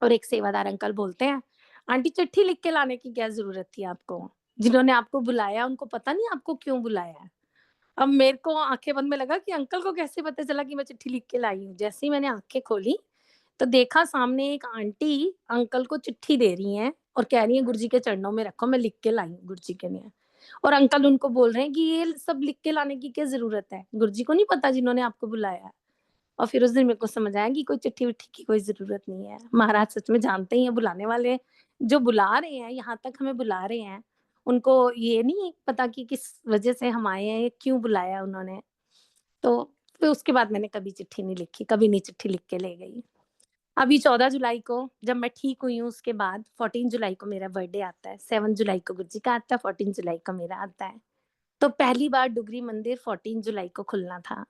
और एक सेवादार अंकल बोलते हैं, "आंटी चिट्ठी लिख के लाने की क्या ज़रूरत थी आपको? जिन्होंने आपको बुलाया उनको पता नहीं आपको क्यों बुलाया है?" अब मेरे को आँखें बंद में लगा कि अंकल को कैसे पता चला कि मैं चिट्ठी लिख के लाई हूँ? जैसे ही मैंने आँखें खोली, तो देखा सामने एक आंटी अंकल को चिट्ठी दे रही हैं और कह रही हैं गुरुजी के चरणों में रखो, मैं लिख के लाई हूँ गुरुजी के लिए। और अंकल उनको बोल रहे हैं कि ये सब लिख के लाने की क्या ज़रूरत है? गुरुजी को नहीं पता जिन्होंने आपको बुलाया है? और फिर उस दिन मेरे को समझ आया कि कोई चिट्ठी-विट्ठी की कोई ज़रूरत नहीं है। महाराज सच में जानते ही हैं बुलाने वाले जो बुला रहे हैं, यहाँ तक हमें बुला रहे हैं, उनको ये नहीं पता कि किस वजह से हम आए हैं, क्यों बुलाया उन्होंने। तो फिर उसके बाद मैंने कभी चिट्ठी नहीं लिखी, कभी नहीं चिट्ठी लिख के ले गई। अभी 14 जुलाई को जब मैं ठीक हुई हूँ उसके बाद 14 जुलाई को मेरा बर्थडे आता है, 7 जुलाई को गुरजी का आता है, 14 जुलाई को मेरा आता है। तो पहली बार डुगरी मंदिर 14 जुलाई को खुलना था।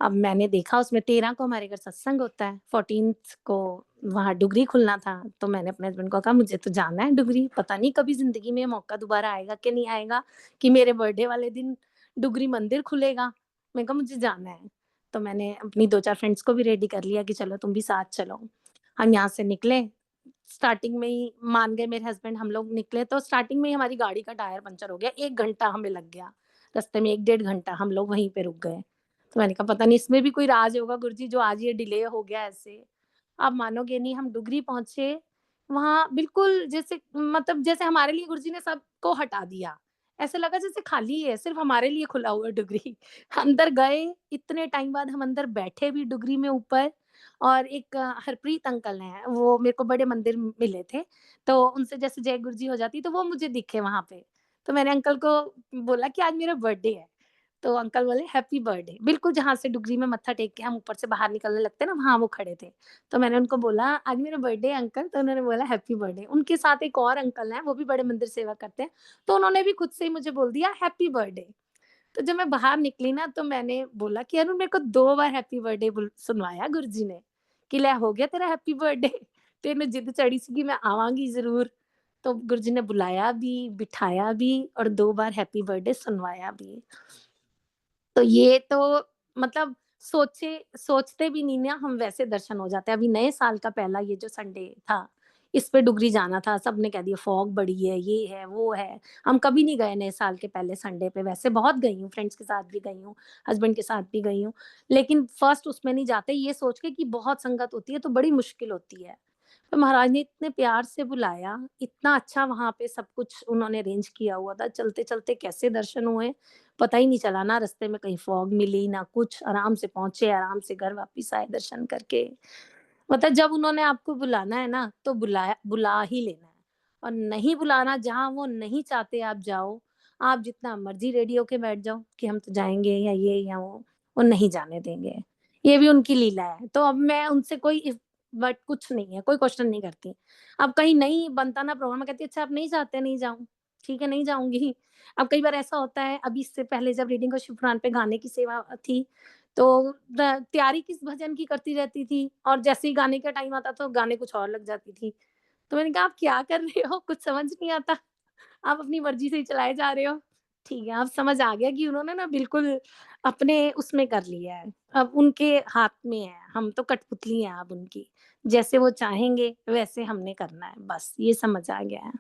अब मैंने देखा उसमें 13 को हमारे घर सत्संग होता है, 14th को वहाँ डुगरी खुलना था, तो मैंने अपने हस्बैंड को कहा मुझे तो जाना है डुगरी, पता नहीं कभी ज़िंदगी में मौका दोबारा आएगा कि नहीं आएगा कि मेरे बर्थडे वाले दिन डुगरी मंदिर खुलेगा। मैंने कहा मुझे जाना है। तो मैंने अपनी 2-4 फ्रेंड्स को भी रेडी कर लिया कि चलो तुम भी साथ चलो। हम यहाँ से निकले, स्टार्टिंग में ही मान गए मेरे हस्बैंड, हम लोग निकले तो स्टार्टिंग में ही हमारी गाड़ी का टायर पंचर हो गया, 1 घंटा हमें लग गया। रास्ते में 1 डेढ़ घंटा हम लोग वहीं पे रुक गए। तो मैंने कहा पता नहीं इसमें भी कोई राज होगा गुरुजी जो आज ये डिले हो गया ऐसे। आप मानोगे नहीं हम डुगरी पहुँचे, वहाँ बिल्कुल जैसे मतलब जैसे हमारे लिए गुरुजी ने सबको हटा दिया। ऐसा लगा जैसे खाली है, सिर्फ़ हमारे लिए खुला हुआ है डुगरी। अंदर गए, इतने टाइम बाद हम अंदर बैठे भी डुगरी में ऊपर और एक हरप्रीत अंकल हैं, वो मेरे को बड़े मंदिर मिले थे, तो उनसे जैसे जय गुरुजी हो जाती तो वो मुझे दिखे वहाँ पे। तो मैंने अंकल को बोला कि आज मेरा बर्थडे है। तो अंकल बोले हैप्पी बर्थडे। बिल्कुल जहाँ से डुगरी में मत्था टेक के हम ऊपर से बाहर निकलने लगते हैं ना, वहाँ वो खड़े थे। तो मैंने उनको बोला आज मेरा बर्थडे है अंकल, तो उन्होंने बोला हैप्पी बर्थडे। उनके साथ एक और अंकल हैं, वो भी बड़े मंदिर सेवा करते हैं, तो उन्होंने भी खुद से ही मुझे बोल दिया हैप्पी बर्थडे। तो जब मैं बाहर निकली ना तो मैंने बोला कि अरुण मेरे को 2 बार हैप्पी बर्थडे बुल सुनवाया गुरुजी ने, कि ले हो गया तेरा हैप्पी बर्थडे। तेनू जिद चढ़ी सी कि मैं आवांगी ज़रूर। तो गुरुजी ने बुलाया भी, बिठाया भी और 2 बार हैप्पी बर्थडे सुनवाया भी। तो ये तो मतलब सोचते भी नहीं ना हम वैसे दर्शन हो जाते हैं। अभी नए साल का पहला ये जो संडे था, इस पे डुगरी जाना था, सबने कह दिया फॉग बड़ी है, ये है, वो है। हम कभी नहीं गए नए साल के पहले संडे पे, वैसे बहुत गई हूँ, फ्रेंड्स के साथ भी गई हूँ, हस्बैंड के साथ भी गई हूँ। लेकिन फर्स्ट उसमें नहीं जाते ये सोच के कि बहुत संगत होती है तो बड़ी मुश्किल होती है। तो महाराज ने इतने प्यार से बुलाया, इतना अच्छा वहाँ पे सब कुछ उन्होंने अरेंज किया हुआ था, चलते-चलते कैसे दर्शन हुए, पता ही नहीं चला ना रास्ते में कहीं फॉग मिली ना कुछ, आराम से पहुँचे, आराम से घर वापिस आए दर्शन करके। मतलब जब उन्होंने आपको बुलाना है ना, तो बुला ही लेना है और नहीं बुलाना जहाँ वो नहीं चाहते आप जाओ, आप जितना मर्ज़ी रेडी होके बैठ जाओ कि हम तो जाएँगे या ये या वो नहीं जाने देंगे। ये भी उनकी लीला है। तो अब मैं उनसे कोई बट कुछ नहीं है, कोई क्वेश्चन नहीं करती। अब कहीं नहीं बनता ना प्रोग्राम, मैं कहती अच्छा आप नहीं चाहते, नहीं जाऊँ, ठीक है नहीं जाऊँगी। अब कई बार ऐसा होता है, अभी इससे पहले जब रीडिंग और शिवपुराण पे गाने की सेवा थी, तो तैयारी किस भजन की करती रहती थी और जैसे ही गाने का टाइम आता तो गाने कुछ और लग जाती थी। तो मैंने कहा आप क्या कर रहे हो? कुछ समझ नहीं आता। आप अपनी मर्ज़ी से ही चलाए जा रहे हो। ठीक है, अब समझ आ गया कि उन्होंने ना बिल्कुल अपने उसमें कर लिया है। अब उनके हाथ में है, हम तो कठपुतली हैं अब उनकी। जैसे वो चाहेंगे वैसे हमने करना है, बस ये समझ आ गया है।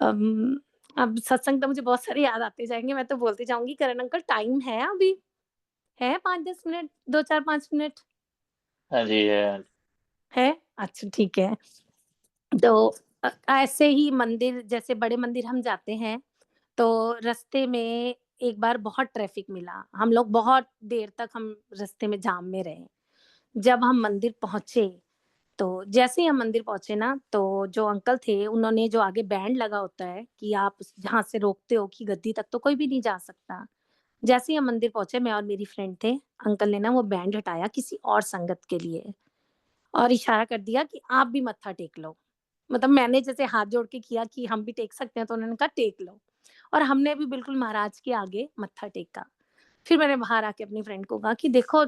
अम, अब सत्संग तो मुझे बहुत सारे याद आते जाएँगे, मैं तो बोलती जाऊँगी करण अंकल टाइम है अभी? है 5-10 मिनट? 2, 4, 5 मिनट? हाँ जी, है? अच्छा ठीक है। तो ऐसे ही मंदिर जैसे बड़े मंदिर हम जाते हैं, तो रास्ते में एक बार बहुत ट्रैफ़िक मिला। हम लोग बहुत देर तक हम रास्ते में जाम में रहे। जब हम मंदिर पहुँचे, तो जैसे ही हम मंदिर पहुँचे ना, तो जो अंकल थे, उन्होंने जो आगे बैंड लगा होता है कि आप जहाँ से रोकते हो कि गद्दी तक तो कोई भी नहीं जा सकता। जैसे ही हम मंदिर पहुँचे, मैं और मेरी फ्रेंड थे, अंकल ने ना वो बैंड हटाया किसी और संगत के लिए और इशारा कर दिया कि आप भी मत्था टेक लो। मतलब मैंने जैसे हाथ जोड़ के किया कि हम भी टेक सकते हैं, तो उन्होंने कहा टेक लो और हमने भी बिल्कुल महाराज के आगे मत्था टेका। फिर मैंने बाहर आके अपनी फ्रेंड को कहा कि देखो,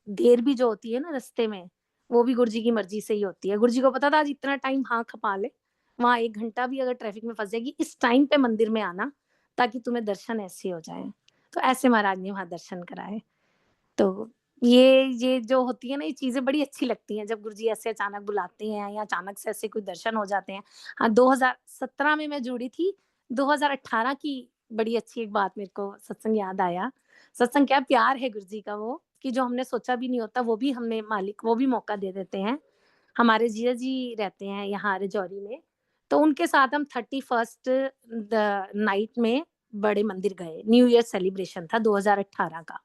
देर भी जो होती है ना रास्ते में, वो भी गुरुजी की मर्ज़ी से ही होती है। गुरुजी को पता था आज इतना टाइम हाँ खपा ले, वहाँ 1 घंटा भी अगर ट्रैफ़िक में फँस जाएगी, इस टाइम पे मंदिर में आना, ताकि तुम्हें दर्शन ऐसे हो जाएँ। तो ऐसे महाराज ने वहाँ दर्शन कराए। तो ये जो होती है ना, ये चीज़ें बड़ी अच्छी लगती हैं, जब गुरुजी ऐसे अचानक बुलाते हैं या अचानक से ऐसे कोई दर्शन हो जाते हैं। हाँ, 2017 में मैं जुड़ी थी, 2018 की बड़ी अच्छी एक बात मेरे को सत्संग याद आया। सत्संग क्या प्यार है गुरुजी का वो, कि जो हमने सोचा भी नहीं होता, वो भी हमें मालिक वो भी मौका दे देते हैं। हमारे जीजा जी रहते हैं यहाँ राजौरी में, तो उनके साथ हम 31st द नाइट में बड़े मंदिर गए। न्यू ईयर सेलिब्रेशन था 2018 का।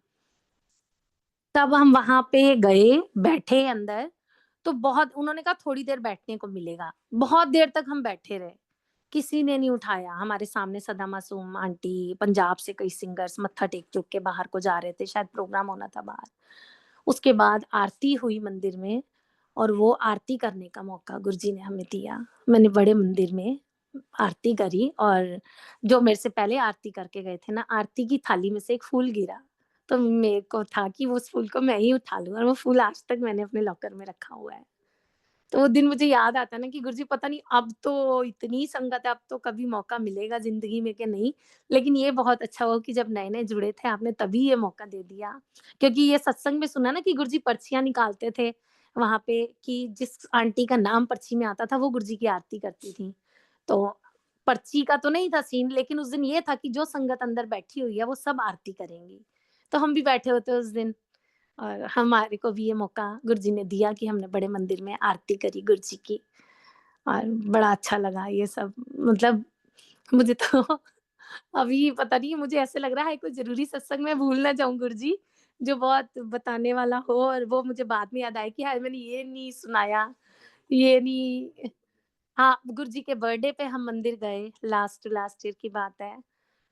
तब हम वहाँ पे गए, बैठे अंदर, तो बहुत उन्होंने कहा थोड़ी देर बैठने को मिलेगा। बहुत देर तक हम बैठे रहे, किसी ने नहीं उठाया। हमारे सामने सदा मासूम आंटी, पंजाब से कई सिंगर्स मत्था टेक-टूक के बाहर को जा रहे थे, शायद प्रोग्राम होना था बाहर। उसके बाद आरती हुई मंदिर में और वो आरती करने का मौका गुरुजी ने हमें दिया। मैंने बड़े मंदिर में आरती करी और जो मेरे से पहले आरती करके गए थे ना, आरती की थाली में से एक फूल गिरा। तो मेरे को था कि वो उस फूल को मैं ही उठा लूँ और वो फूल आज तक मैंने अपने लॉकर में रखा हुआ है। तो वो दिन मुझे याद आता है ना कि गुरुजी पता नहीं अब तो इतनी संगत है, अब तो कभी मौका मिलेगा ज़िंदगी में कि नहीं। लेकिन ये बहुत अच्छा हुआ कि जब नए-नए जुड़े थे आपने तभी ये मौका दे दिया। क्योंकि ये सत्संग में सुना ना कि गुरुजी पर्चियाँ निकालते थे वहाँ पे कि जिस आंटी का नाम पर्ची में आता था वो गुरुजी की आरती करती थी। तो पर्ची का तो नहीं था सीन लेकिन उस दिन ये था कि जो संगत अंदर बैठी हुई है वो सब आरती करेंगी। तो हम भी बैठे होते उस दिन और हमारे को भी ये मौका गुरुजी ने दिया कि हमने बड़े मंदिर में आरती करी गुरुजी की और बड़ा अच्छा लगा ये सब मतलब मुझे तो अभी पता नहीं मुझे ऐसे लग रहा है कोई ज़रूरी सत्संग मैं भूल ना जाऊँ गुरुजी, जो बहुत बताने वाला हो और वो मुझे बाद में याद आए कि हाय मैंने ये नहीं सुनाया, ये नहीं हाँ, गुरुजी के बर्थडे पे हम मंदिर गए, लास्ट लास्ट ईयर की बात है।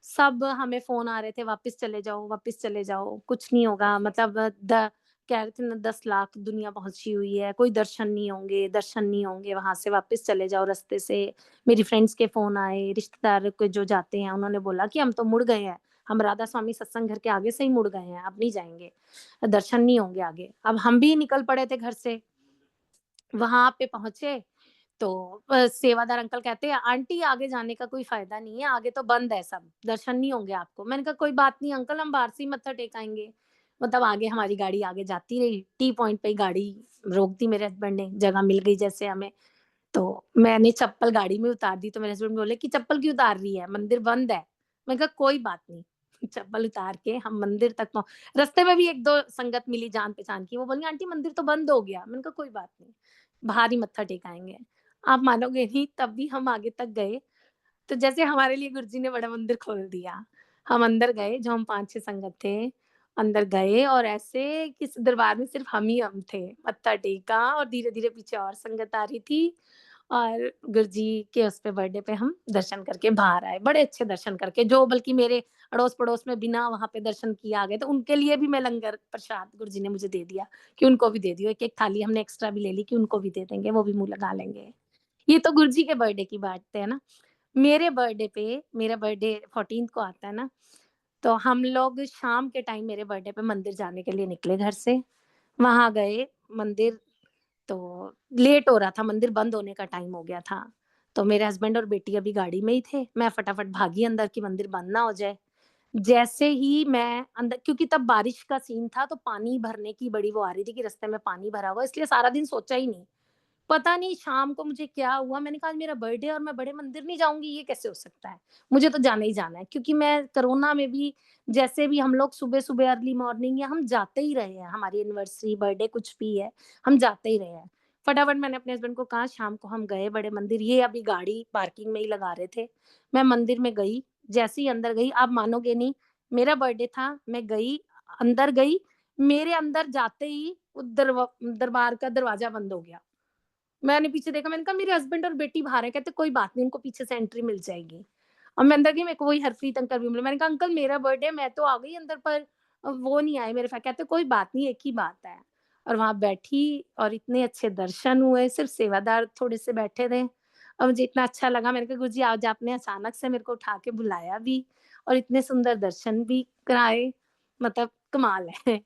सब हमें फ़ोन आ रहे थे वापस चले जाओ, कुछ नहीं होगा मतलब द कह रहे थे ना 10 लाख दुनिया पहुँची हुई है, कोई दर्शन नहीं होंगे, वहाँ से वापस चले जाओ रास्ते से। मेरी फ्रेंड्स के फ़ोन आए, रिश्तेदार के जो जाते हैं उन्होंने बोला कि हम तो मुड़ गए हैं, हम राधा स्वामी सत्संग घर के आगे से ही मुड़ गए हैं, अब नहीं जाएँगे, दर्शन नहीं होंगे आगे। अब हम भी निकल पड़े थे घर से, वहाँ पे पहुँचे तो सेवादार अंकल कहते हैं, "आंटी आगे जाने का कोई फ़ायदा नहीं है, आगे तो बंद है सब, दर्शन नहीं होंगे आपको।" मैंने कहा, "कोई बात नहीं अंकल, हम बाहर से ही मत्था टेक आएँगे।" मतलब आगे हमारी गाड़ी आगे जाती रही, टी पॉइंट पे ही गाड़ी रोक दी मेरे हस्बैंड ने, जगह मिल गई जैसे हमें। तो मैंने चप्पल गाड़ी में उतार दी, तो मेरे हस्बैंड बोले कि, "चप्पल क्यों उतार रही है? मंदिर बंद है।" मैंने कहा, "कोई बात नहीं।" चप्पल उतार के हम मंदिर तक रास्ते में भी 1-2 संगत मिली जान-पहचान की, वो बोली, "आंटी मंदिर तो बंद हो गया।" मैंने कहा, "कोई बात नहीं, बाहर ही मत्था टेक आएँगे।" आप मानोगे नहीं तब भी हम आगे तक गए, तो जैसे हमारे लिए गुरुजी ने बड़ा मंदिर खोल दिया। हम अंदर गए, जो हम 5-6 संगत थे, अंदर गए और ऐसे कि इस दरबार में सिर्फ़ हम थे। मत्था टेका और धीरे-धीरे पीछे और संगत आ रही थी और गुरुजी के उस पे बर्थडे पे हम दर्शन करके बाहर आए। बड़े अच्छे दर्शन करके, जो बल्कि मेरे अड़ोस-पड़ोस में बिना वहाँ पे दर्शन किए आ गए, तो उनके लिए भी मैं लंगर प्रसाद गुरुजी ने मुझे दे दिया कि उनको भी दे दियो। एक-एक थाली हमने एक्स्ट्रा भी ले ली कि उनको भी दे देंगे, वो भी मुँह लगा लेंगे। ये तो गुरुजी के बर्थडे की बात है ना। मेरे बर्थडे पे मेरा बर्थडे 14th को आता है ना, तो हम लोग शाम के टाइम मेरे बर्थडे पे मंदिर जाने के लिए निकले घर से। वहाँ गए मंदिर तो लेट हो रहा था, मंदिर बंद होने का टाइम हो गया था। तो मेरे हस्बैंड और बेटी अभी गाड़ी में ही थे। मैं फटाफट भागी अंदर कि मंदिर बंद ना हो जाए। जैसे ही मैं अंदर क्योंकि तब बारिश का सीन था तो पानी भरने की बड़ी वो आ रही थी कि रास्ते में पानी भरा हुआ है, इसलिए सारा दिन सोचा ही नहीं। पता नहीं शाम को मुझे क्या हुआ, मैंने कहा आज मेरा बर्थडे है और मैं बड़े मंदिर नहीं जाऊँगी, ये कैसे हो सकता है? मुझे तो जाना ही जाना है क्योंकि मैं कोरोना में भी जैसे भी हम लोग सुबह-सुबह अर्ली मॉर्निंग या हम जाते ही रहे हैं, हमारी एनिवर्सरी, बर्थडे कुछ भी है, हम जाते ही रहे हैं। फटाफट मैंने अपने हस्बैंड को कहा शाम को हम गए बड़े मंदिर, ये अभी गाड़ी पार्किंग में ही लगा रहे थे। मैं मंदिर में गई, जैसे ही अंदर गई आप मानोगे नहीं, मेरा बर्थडे था, मैं गई, अंदर गई, मेरे अंदर जाते ही वो दरबार का दरवाज़ा बंद हो गया। मैंने पीछे देखा, मैंने कहा मेरे हस्बैंड और बेटी बाहर हैं, कहते कोई बात नहीं उनको पीछे से एंट्री मिल जाएगी। अब मैं अंदर गई, मेरे को वही हरप्रीत अंकल भी मिले, मैंने कहा अंकल मेरा बर्थडे है, मैं तो आ गई अंदर पर वो नहीं आए मेरे साथ, कहते कोई बात नहीं एक ही बात है। और वहाँ बैठी और इतने अच्छे दर्शन हुए, सिर्फ सेवादार थोड़े से बैठे थे और मुझे इतना अच्छा लगा, मैंने कहा गुरुजी आज आपने अचानक से मेरे को उठा के बुलाया भी और इतने सुंदर दर्शन भी कराए, मतलब कमाल है।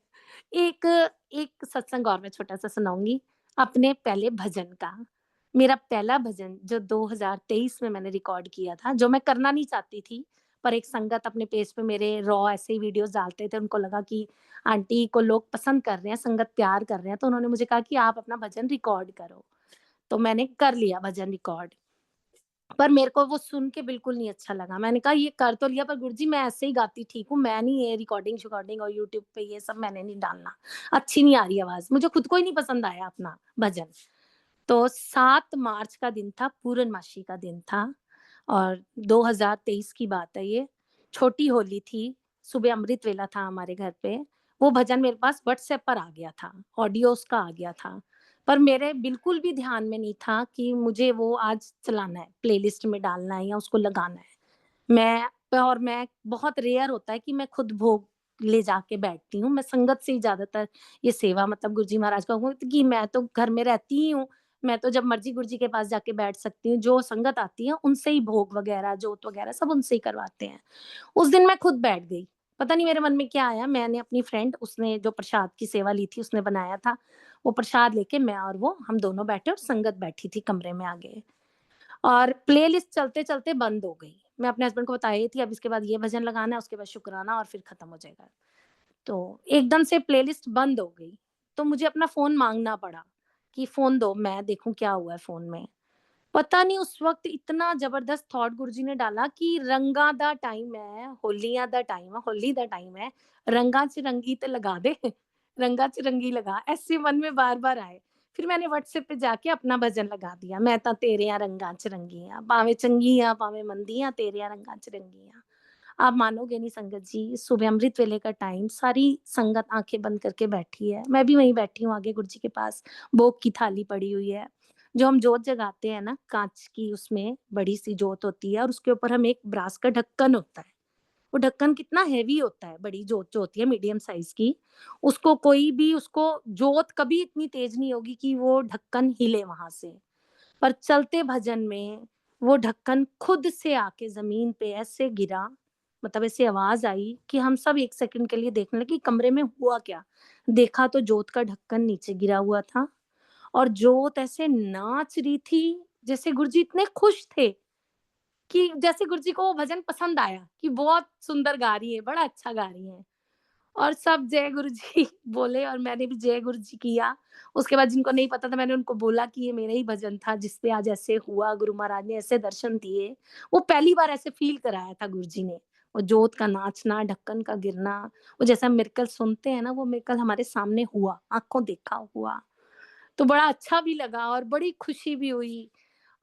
एक एक सत्संग और मैं छोटा-सा सुनाऊँगी। अपने पहले भजन का। मेरा पहला भजन जो 2023 में मैंने रिकॉर्ड किया था, जो मैं करना नहीं चाहती थी, पर एक संगत अपने पेज पे मेरे रॉ ऐसे ही वीडियोज़ डालते थे, उनको लगा कि आंटी को लोग पसंद कर रहे हैं, संगत प्यार कर रहे हैं, तो उन्होंने मुझे कहा कि आप अपना भजन रिकॉर्ड करो। तो मैंने कर लिया भजन रिकॉर्ड। पर मेरे को वो सुन के बिल्कुल नहीं अच्छा लगा। मैंने कहा ये कर तो लिया पर गुरुजी मैं ऐसे ही गाती ठीक हूँ, मैं नहीं ये रिकॉर्डिंग-शिकॉर्डिंग और यूट्यूब पे ये सब मैंने नहीं डालना। अच्छी नहीं आ रही आवाज़। मुझे खुद को ही नहीं पसंद आया अपना भजन। तो 7 मार्च का दिन था, पूर्णमासी का दिन था और 2023 की बात है ये। छोटी होली थी, सुबह अमृत वेला था हमारे घर पे। वो भजन मेरे पास व्हाट्सएप पर आ गया था, ऑडियो उसका आ गया था। पर मेरे बिल्कुल भी ध्यान में नहीं था कि मुझे वो आज चलाना है, प्लेलिस्ट में डालना है या उसको लगाना है। मैं बहुत रेयर होता है कि मैं खुद भोग ले जाके बैठती हूँ। मैं संगत से ही ज़्यादातर ये सेवा मतलब गुरुजी महाराज का हुआ कि मैं तो घर में रहती ही हूँ। मैं तो जब मर्ज़ी गुरुजी के पास जाके बैठ सकती हूँ। जो संगत आती है उनसे ही भोग वगैरह, जोत वगैरह सब उनसे ही करवाते हैं। उस दिन मैं खुद बैठ गई। पता नहीं मेरे मन में क्या आया, मैंने अपनी फ्रेंड उसने जो प्रसाद की सेवा ली थी उसने बनाया था, वो प्रसाद लेके मैं और वो हम दोनों बैठे और संगत बैठी थी कमरे में आगे। और प्लेलिस्ट चलते-चलते बंद हो गई। मैं अपने हस्बैंड को बताई थी अब इसके बाद ये भजन लगाना है, उसके बाद शुकराना और फिर खत्म हो जाएगा। तो एकदम से प्लेलिस्ट बंद हो गई। तो मुझे अपना फ़ोन माँगना पड़ा कि फ़ोन दो मैं देखूँ क्या हुआ है फ़ोन में। पता नहीं उस वक़्त इतना ज़बरदस्त थॉट गुरुजी ने डाला कि रंगा दा टाइम है, होलियां दा टाइम है, होली दा टाइम है, रंगा च रंगी ते लगा दे, रंगा च रंगी लगा, ऐसे मन में बार-बार आए। फिर मैंने व्हाट्सएप पे जाके अपना भजन लगा दिया, मैं तां तेरेयां रंगां च रंगी आं, भावें चंगी आं, भावें मंदी आं, तेरेयां रंगां च रंगी आं। आप मानोगे नहीं संगत जी, सुबह अमृत वेले का टाइम, सारी संगत आँखें बंद करके बैठी है। मैं भी वहीं बैठी हूँ आगे गुरुजी के पास, भोग की थाली पड़ी हुई है। जो हम जोत जगाते हैं ना, काँच की उसमें बड़ी-सी जोत होती है और उसके ऊपर हम एक ब्रास का ढक्कन होता है। वो ढक्कन कितना हेवी होता है, बड़ी जोत जो होती है मीडियम साइज़ की, उसको कोई भी उसको जोत कभी इतनी तेज़ नहीं होगी कि वो ढक्कन हिले वहाँ से। पर चलते भजन में वो ढक्कन खुद से आके ज़मीन पे ऐसे गिरा, मतलब ऐसे आवाज़ आई कि हम सब 1 सेकंड के लिए देखने लगे कि कमरे में हुआ क्या? देखा तो जोत का ढक्कन नीचे गिरा हुआ था और जोत ऐसे नाच रही थी, जैसे गुरुजी इतने खुश थे कि जैसे गुरुजी को वो भजन पसंद आया कि बहुत सुंदर गा रही है, बड़ा अच्छा गा रही हैं। और सब जय गुरुजी बोले और मैंने भी जय गुरुजी किया। उसके बाद जिनको नहीं पता था मैंने उनको बोला कि ये मेरा ही भजन था जिसपे आज ऐसे हुआ, गुरु महाराज ने ऐसे दर्शन दिए। वो पहली बार ऐसे फ़ील कराया था गुरुजी ने। वो जोत का नाचना, ढक्कन का गिरना, वो जैसा मिरेकल सुनते हैं ना, वो मिरेकल हमारे सामने हुआ, आँखों देखा हुआ। तो बड़ा अच्छा भी लगा और बड़ी खुशी भी हुई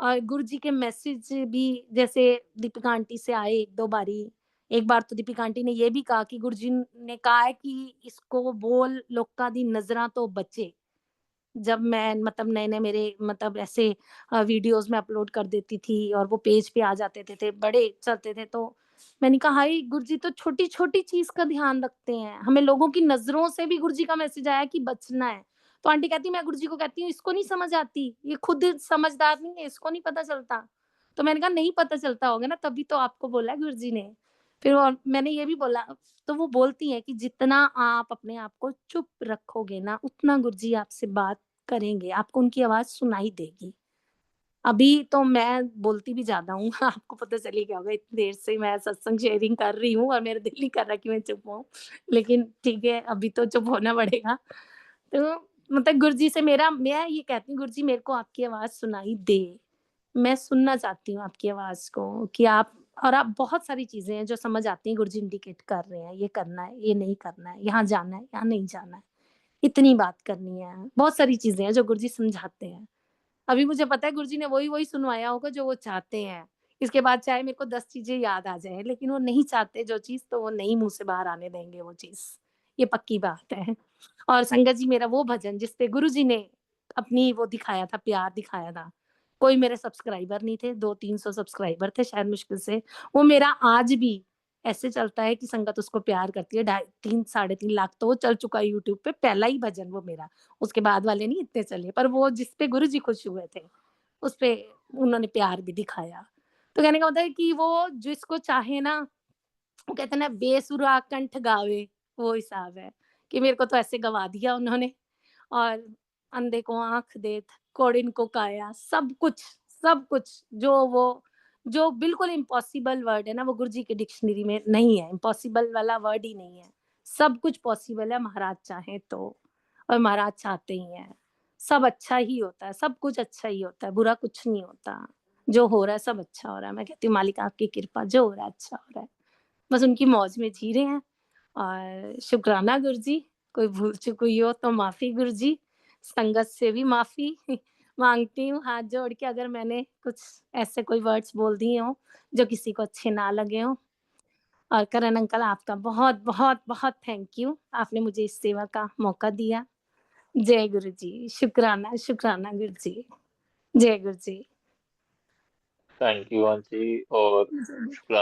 और गुरुजी के मैसेज भी जैसे दीपिका आंटी से आए 1-2 बारी। एक बार तो दीपिका आंटी ने ये भी कहा कि गुरुजी ने कहा है कि इसको बोल लोकां दी नज़रां तो बचे। जब मैं मतलब नए-नए मेरे मतलब ऐसे वीडियोज़ मैं अपलोड कर देती थी और वो पेज पे आ जाते थे, बड़े चलते थे तो मैंने कहा हाय गुरुजी तो छोटी-छोटी चीज़ का ध्यान रखते हैं। हमें लोगों की नज़रों से भी गुरुजी का मैसेज आया कि बचना है। तो आंटी कहती मैं गुरुजी को कहती हूँ इसको नहीं समझ आती, ये खुद समझदार नहीं है, इसको नहीं पता चलता। तो मैंने कहा नहीं पता चलता होगा ना तभी तो आपको बोला है गुरुजी ने। फिर और मैंने ये भी बोला तो वो बोलती हैं कि जितना आप अपने आप को चुप रखोगे ना, उतना गुरुजी आपसे बात करेंगे, आपको उनकी आवाज़ सुनाई देगी। अभी तो मैं बोलती भी ज़्यादा हूँ, आपको पता चल ही गया होगा इतनी देर से मैं सत्संग शेयरिंग कर रही हूँ और मेरा दिल नहीं कर रहा कि मैं चुप हूँ। लेकिन ठीक है, अभी तो चुप होना पड़ेगा। तो मतलब गुरुजी से मेरा मैं ये कहती हूँ गुरुजी मेरे को आपकी आवाज़ सुनाई दे। मैं सुनना चाहती हूँ आपकी आवाज़ को कि आप और आप बहुत सारी चीज़ें हैं जो समझ आती हैं गुरुजी इंडिकेट कर रहे हैं, ये करना है, ये नहीं करना है, यहाँ जाना है, यहाँ नहीं जाना है, इतनी बात करनी है। बहुत सारी चीज़ें हैं जो गुरुजी समझाते हैं। अभी मुझे पता है गुरुजी ने वही-वही सुनवाया होगा जो वो चाहते हैं। इसके बाद चाहे मेरे को 10 चीज़ें याद आ जाएँ, लेकिन वो नहीं चाहते जो चीज़ तो वो नहीं मुँह से बाहर आने देंगे वो चीज़। ये पक्की बात है। और संगत जी मेरा वो भजन जिस पे गुरुजी ने अपनी वो दिखाया था, प्यार दिखाया था। कोई मेरे सब्सक्राइबर नहीं थे, 2-300 सब्सक्राइबर थे शायद मुश्किल से। वो मेरा आज भी ऐसे चलता है कि संगत उसको प्यार करती है। ढाई 3 साढ़े 3 लाख तो वो चल चुका है यूट्यूब पे, पहला ही भजन वो मेरा। उसके बाद वाले नहीं इतने चले, पर वो जिस पे गुरुजी खुश हुए थे, उस पे उन्होंने प्यार भी दिखाया। तो कहने का मतलब है कि वो जिसको चाहे ना वो कहते हैं ना बेसुरा कंठ गावे, वो हिसाब है कि मेरे को तो ऐसे गवा दिया उन्होंने और अंधे को आँख दे, कोढ़िन को काया, सब कुछ जो बिल्कुल इम्पॉसिबल वर्ड है ना वो गुरुजी की डिक्शनरी में नहीं है, इम्पॉसिबल वाला वर्ड ही नहीं है। सब कुछ पॉसिबल है महाराज चाहें तो और महाराज चाहते ही हैं। सब अच्छा ही होता है, सब कुछ अच्छा ही होता है, बुरा कुछ नहीं होता। जो हो रहा है सब अच्छा हो रहा है। मैं कहती हूँ मालिक आपकी कृपा जो हो रहा है अच्छा हो रहा है। बस उनकी मौज में जी रहे हैं और शुक्राना गुरुजी, कोई भूल-चूक हुई हो तो माफ़ी गुरुजी, संगत से भी माफ़ी माँगती हूँ हाथ जोड़ के अगर मैंने कुछ ऐसे कोई वर्ड्स बोल दिए हों, जो किसी को अच्छे ना लगे हों। और करण अंकल आपका बहुत-बहुत बहुत थैंक यू, आपने मुझे इस सेवा का मौका दिया। जय गुरु जी, शुक्राना, शुक्राना गुरु जी। जय गुरु जी। थैंक यू आंटी और जी। शुक्राना